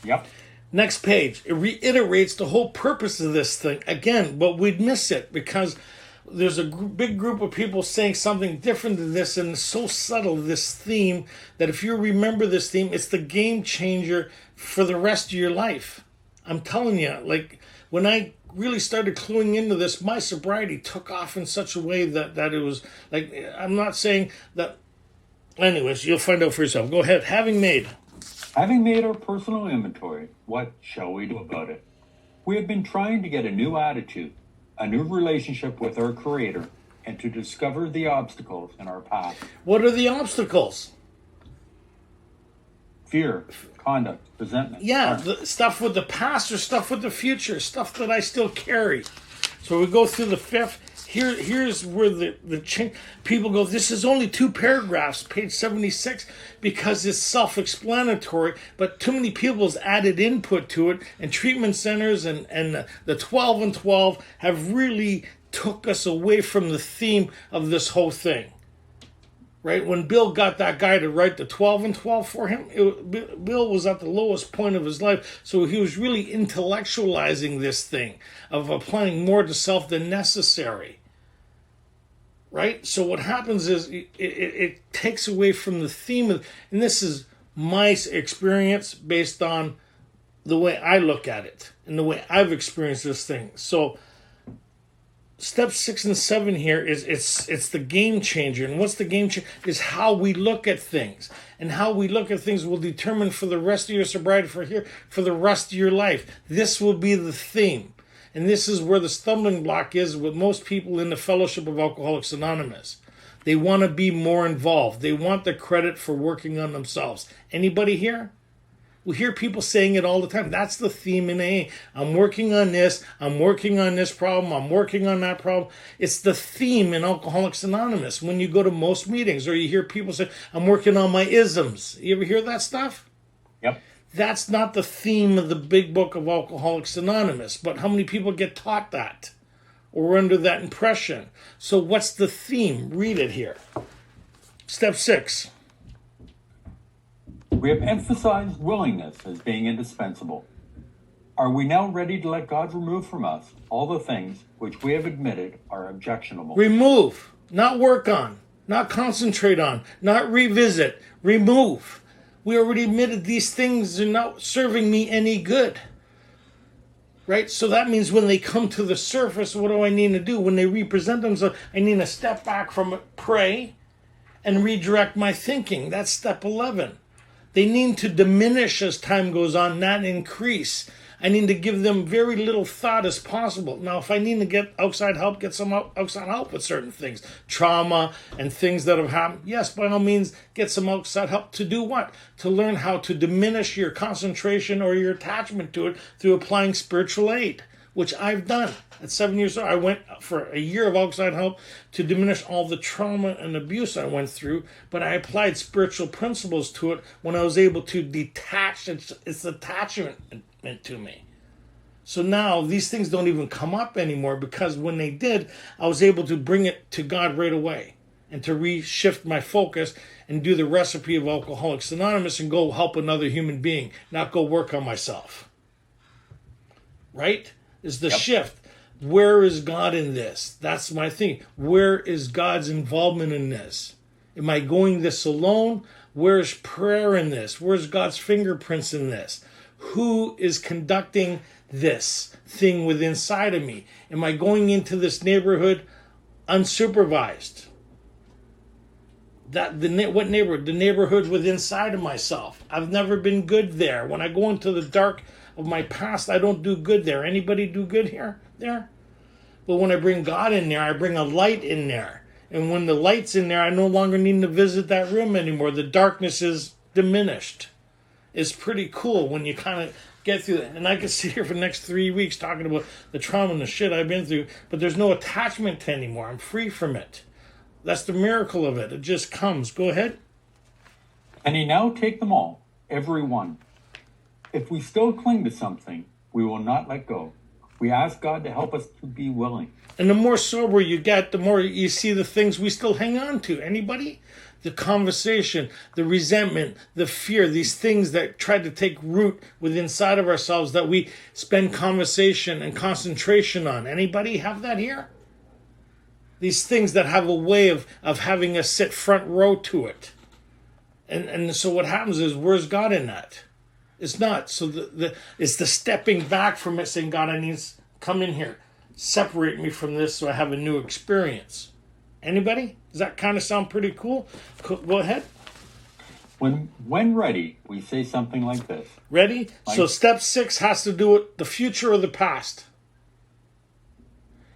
Yep.
Next page. It reiterates the whole purpose of this thing. Again, but we'd miss it because there's a big group of people saying something different than this, and it's so subtle, this theme, that if you remember this theme, it's the game changer for the rest of your life. I'm telling you, like, when I really started cluing into this, my sobriety took off in such a way that it was, like, I'm not saying that, anyways, you'll find out for yourself. Go ahead. Having made
our personal inventory, what shall we do about it? We have been trying to get a new attitude, a new relationship with our Creator, and to discover the obstacles in our path.
What are the obstacles?
Fear, conduct, resentment.
Yeah, the stuff with the past or stuff with the future, stuff that I still carry. So we go through the fifth. Here's where the change. People go, this is only 2 paragraphs, page 76, because it's self-explanatory, but too many people's added input to it, and treatment centers and the 12 and 12 have really took us away from the theme of this whole thing. Right? When Bill got that guy to write the 12 and 12 for him, Bill was at the lowest point of his life, so he was really intellectualizing this thing of applying more to self than necessary. Right? So what happens is it takes away from the theme of, and this is my experience based on the way I look at it and the way I've experienced this thing. So step 6 and 7 here is it's the game changer. And what's the game changer? Is how we look at things. And how we look at things will determine for the rest of your sobriety, for the rest of your life. This will be the theme. And this is where the stumbling block is with most people in the Fellowship of Alcoholics Anonymous. They want to be more involved. They want the credit for working on themselves. Anybody here? We hear people saying it all the time. That's the theme in AA. I'm working on this. I'm working on this problem. I'm working on that problem. It's the theme in Alcoholics Anonymous. When you go to most meetings or you hear people say, I'm working on my isms. You ever hear that stuff?
Yep.
That's not the theme of the big book of Alcoholics Anonymous. But how many people get taught that or under that impression? So what's the theme? Read it here. Step 6.
We have emphasized willingness as being indispensable. Are we now ready to let God remove from us all the things which we have admitted are objectionable?
Remove, not work on, not concentrate on, not revisit. Remove. We already admitted these things are not serving me any good. Right? So that means when they come to the surface, what do I need to do? When they represent themselves, I need to step back from it, pray, and redirect my thinking. That's step 11. They need to diminish as time goes on, not increase. I need to give them very little thought as possible. Now, if I need to get outside help, get some outside help with certain things. Trauma and things that have happened. Yes, by all means, get some outside help. To do what? To learn how to diminish your concentration or your attachment to it through applying spiritual aid, which I've done. At 7 years old, I went for a year of outside help to diminish all the trauma and abuse I went through, but I applied spiritual principles to it when I was able to detach its attachment to me. So now these things don't even come up anymore, because when they did, I was able to bring it to God right away and to reshift my focus and do the recipe of Alcoholics Anonymous and go help another human being, not go work on myself. Right? Is the shift. Where is God in this? That's my thing. Where is God's involvement in this? Am I going this alone? Where's prayer in this? Where's God's fingerprints in this? Who is conducting this thing within inside of me? Am I going into this neighborhood unsupervised? What neighborhood? The neighborhood within inside of myself. I've never been good there. When I go into the dark of my past, I don't do good there. Anybody do good here? There? But when I bring God in there, I bring a light in there. And when the light's in there, I no longer need to visit that room anymore. The darkness is diminished. It's pretty cool when you kind of get through that. And I could sit here for the next 3 weeks talking about the trauma and the shit I've been through, but there's no attachment to anymore. I'm free from it. That's the miracle of it. It just comes. Go ahead.
And he now take them all, every one. If we still cling to something, we will not let go. We ask God to help us to be willing.
And the more sober you get, the more you see the things we still hang on to. Anybody? The conversation, the resentment, the fear, these things that try to take root within inside of ourselves that we spend conversation and concentration on. Anybody have that here? these things that have a way of having us sit front row to it. And so what happens is, where's God in that? It's not. So it's the stepping back from it, saying, God, I need to come in here. Separate me from this so I have a new experience. Anybody? Does that kind of sound pretty cool? Go ahead.
When ready, we say something like this.
Ready? So step 6 has to do with the future or the past.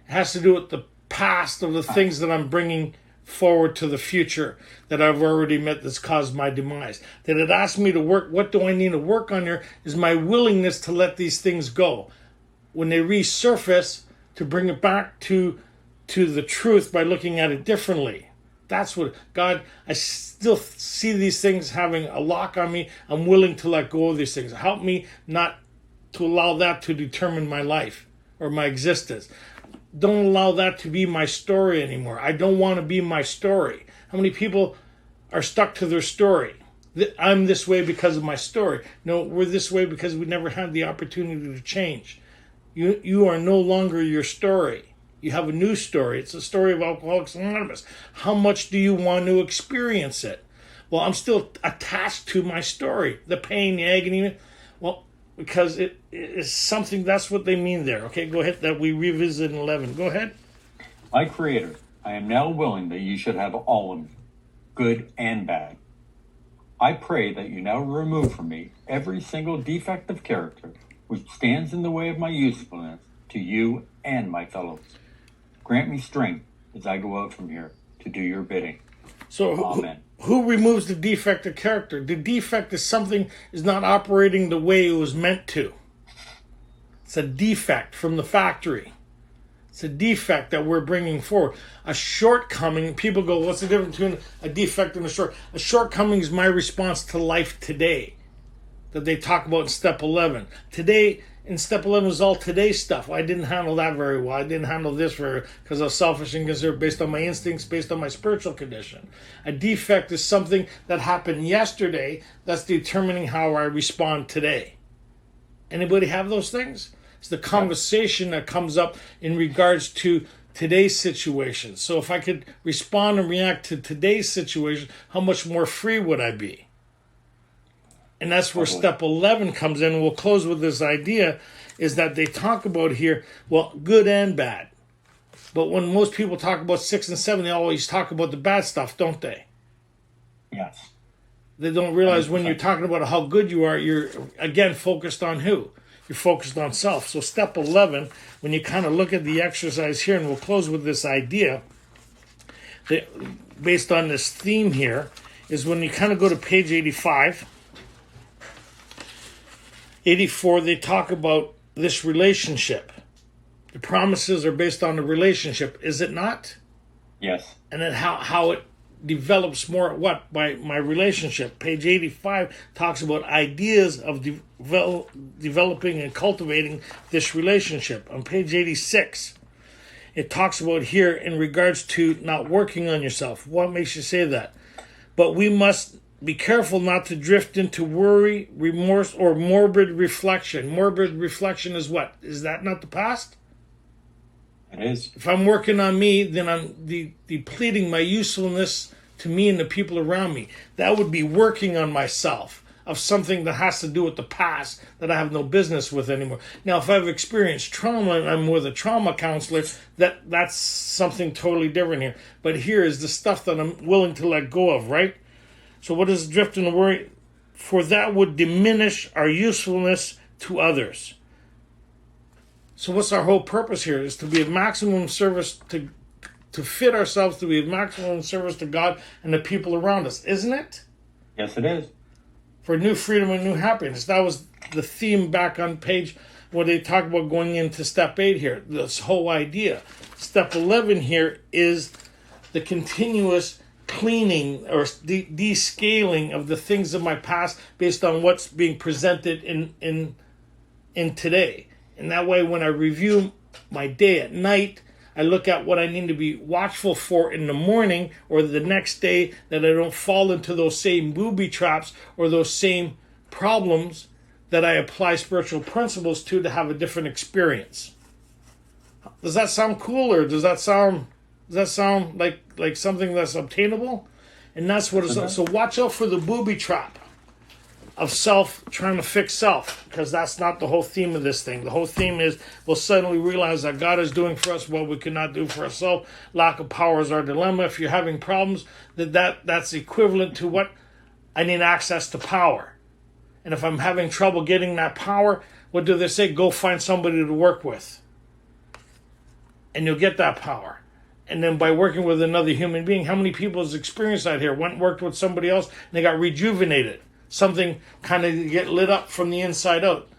It has to do with the past of the things that I'm bringing forward to the future that I've already met that's caused my demise. That it asks me to work. What do I need to work on here is my willingness to let these things go. When they resurface, to bring it back to the truth by looking at it differently. That's what, God, I still see these things having a lock on me. I'm willing to let go of these things. Help me not to allow that to determine my life or my existence. Don't allow that to be my story anymore. I don't want to be my story. How many people are stuck to their story? I'm this way because of my story. No, we're this way because we never had the opportunity to change. You are no longer your story. You have a new story. It's the story of Alcoholics Anonymous. How much do you want to experience it? Well, I'm still attached to my story. The pain, the agony. Well, because it is something, that's what they mean there. Okay, go ahead. That we revisit in 11. Go ahead.
My Creator, I am now willing that you should have all of me, good and bad. I pray that you now remove from me every single defective character which stands in the way of my usefulness to you and my fellows. Grant me strength as I go out from here to do your bidding.
So
Amen.
Who removes the defective character? The defect is something is not operating the way it was meant to. It's a defect from the factory. It's a defect that we're bringing forward. A shortcoming, people go, what's the difference between a defect and a shortcoming? A shortcoming is my response to life today that they talk about in Step 11. Today, in Step 11 is all today's stuff. I didn't handle that very well. I didn't handle this very because I was selfish and considerate based on my instincts, based on my spiritual condition. A defect is something that happened yesterday that's determining how I respond today. Anybody have those things? It's the conversation that comes up in regards to today's situation. So if I could respond and react to today's situation, how much more free would I be? And that's where Step 11 comes in. We'll close with this idea is that they talk about here, well, good and bad. But when most people talk about 6 and 7, they always talk about the bad stuff, don't they?
Yes.
They don't realize when you're talking about how good you are, you're, again, focused on who? You're focused on self. So Step 11, when you kind of look at the exercise here, and we'll close with this idea, that based on this theme here, is when you kind of go to page 85, 84, they talk about this relationship. The promises are based on the relationship, is it not?
Yes.
And then how it develops more what? By my relationship. Page 85 talks about ideas of developing and cultivating this relationship. On page 86, it talks about here in regards to not working on yourself. What makes you say that? But we must be careful not to drift into worry, remorse, or morbid reflection. Morbid reflection is what? Is that not the past?
It is.
If I'm working on me, then I'm depleting my usefulness to me and the people around me. That would be working on myself of something that has to do with the past that I have no business with anymore. Now, if I've experienced trauma and I'm with a trauma counselor, that's something totally different here. But here is the stuff that I'm willing to let go of, right? So what is drift and worry? For that would diminish our usefulness to others. So what's our whole purpose here? Is to be of maximum service to fit ourselves to be of maximum service to God and the people around us, isn't it?
Yes, it is.
For new freedom and new happiness. That was the theme back on page where they talk about going into Step 8 here. This whole idea. Step 11 here is the continuous cleaning or descaling of the things of my past based on what's being presented in today. And that way, when I review my day at night, I look at what I need to be watchful for in the morning or the next day, that I don't fall into those same booby traps or those same problems that I apply spiritual principles to have a different experience. Does that sound cool, or does that sound Does that sound like something that's obtainable? And that's what it's. So watch out for the booby trap of self trying to fix self, because that's not the whole theme of this thing. The whole theme is we'll suddenly realize that God is doing for us what we could not do for ourselves. Lack of power is our dilemma. If you're having problems, that's equivalent to what I need access to power. And if I'm having trouble getting that power, what do they say? Go find somebody to work with. And you'll get that power. And then by working with another human being, how many people has experienced that here? Went and worked with somebody else and they got rejuvenated. Something kind of get lit up from the inside out,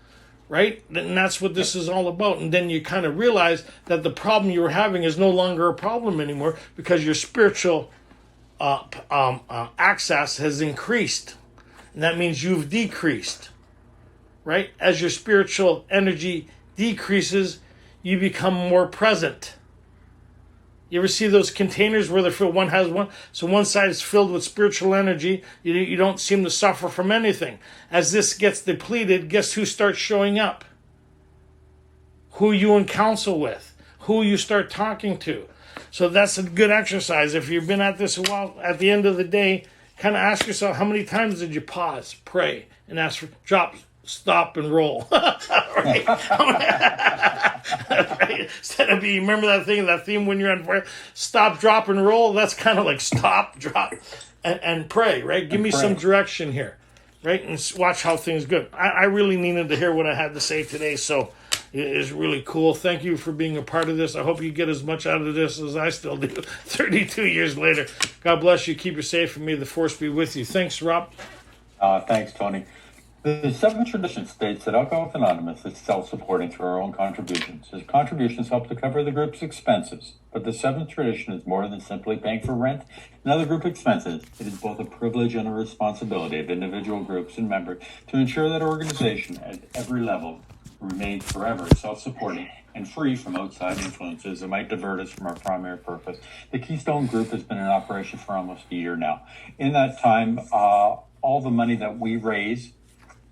right? And that's what this is all about. And then you kind of realize that the problem you were having is no longer a problem anymore because your spiritual access has increased. And that means you've decreased, right? As your spiritual energy decreases, you become more present. You ever see those containers where they're filled, one has one, so one side is filled with spiritual energy, you don't seem to suffer from anything. As this gets depleted, guess who starts showing up? Who you in counsel with, who you start talking to. So that's a good exercise. If you've been at this a while, at the end of the day, kind of ask yourself, how many times did you pause, pray, and ask for drop, stop, and roll? Right? Instead of remember that theme when you're on fire? Stop, drop, and roll. That's kind of like stop, drop, and pray, right? Give me some direction here, right? And watch how things go. I really needed to hear what I had to say today, so it is really cool. Thank you for being a part of this. I hope you get as much out of this as I still do 32 years later. God bless you. Keep you safe, and may the force be with you. Thanks, Rob.
Thanks, Tony. The seventh tradition states that Alcoholics Anonymous is self-supporting through our own contributions. His contributions help to cover the group's expenses, but the seventh tradition is more than simply paying for rent and other group expenses. It is both a privilege and a responsibility of individual groups and members to ensure that organization at every level remains forever self-supporting and free from outside influences that might divert us from our primary purpose. The Keystone Group has been in operation for almost a year now. In that time, all the money that we raise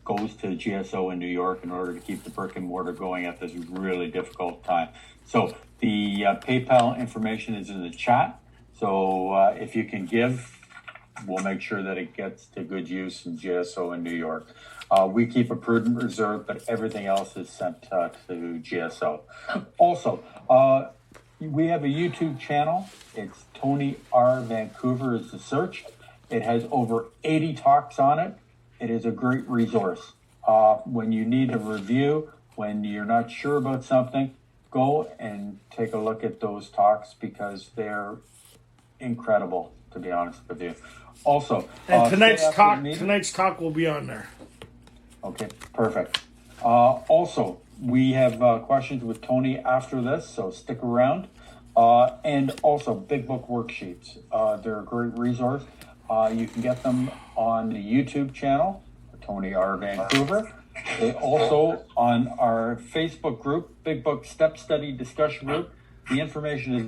goes to GSO in New York in order to keep the brick and mortar going at this really difficult time. So the PayPal information is in the chat. So if you can give, we'll make sure that it gets to good use in GSO in New York. We keep a prudent reserve, but everything else is sent to GSO. Also, we have a YouTube channel. It's Tony.R. Vancouver is the search. It has over 80 talks on it. It is a great resource. When you need a review, when you're not sure about something, go and take a look at those talks because they're incredible, to be honest with you. Also,
and tonight's talk will be on there.
Okay, perfect. Also, we have questions with Tony after this, so stick around. And also, Big Book worksheets. They're a great resource. You can get them on the YouTube channel, Tony.R. Vancouver. They also on our Facebook group, Big Book Step Study Discussion Group. The information is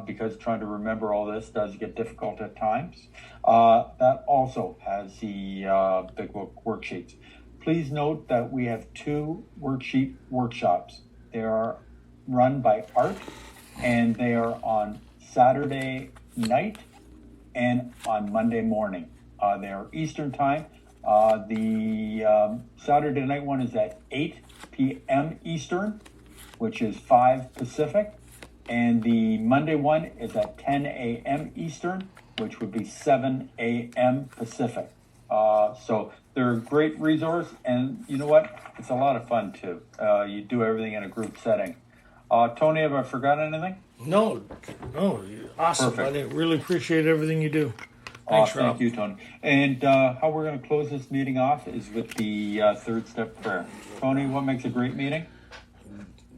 because trying to remember all this does get difficult at times. That also has the Big Book worksheets. Please note that we have 2 worksheet workshops. They are run by Art, and they are on Saturday night and on Monday morning. They are Eastern time. The Saturday night one is at 8 p.m. Eastern, which is 5 Pacific. And the Monday one is at 10 a.m. Eastern, which would be 7 a.m. Pacific. So they're a great resource. And you know what? It's a lot of fun, too. You do everything in a group setting. Tony, have I forgotten anything?
No, awesome.
Perfect.
I really appreciate everything you do. Thanks, Rob.
Thank you, Tony. And how we're going to close this meeting off is with the third step prayer. Tony, what makes a great meeting?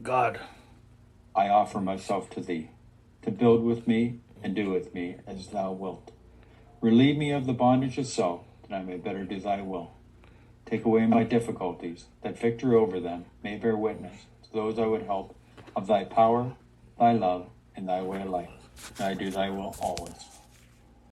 God,
I offer myself to thee, to build with me and do with me as thou wilt. Relieve me of the bondage of self, that I may better do thy will. Take away my difficulties, that victory over them may bear witness to those I would help of thy power, thy love, and thy way of life. And I do thy will always.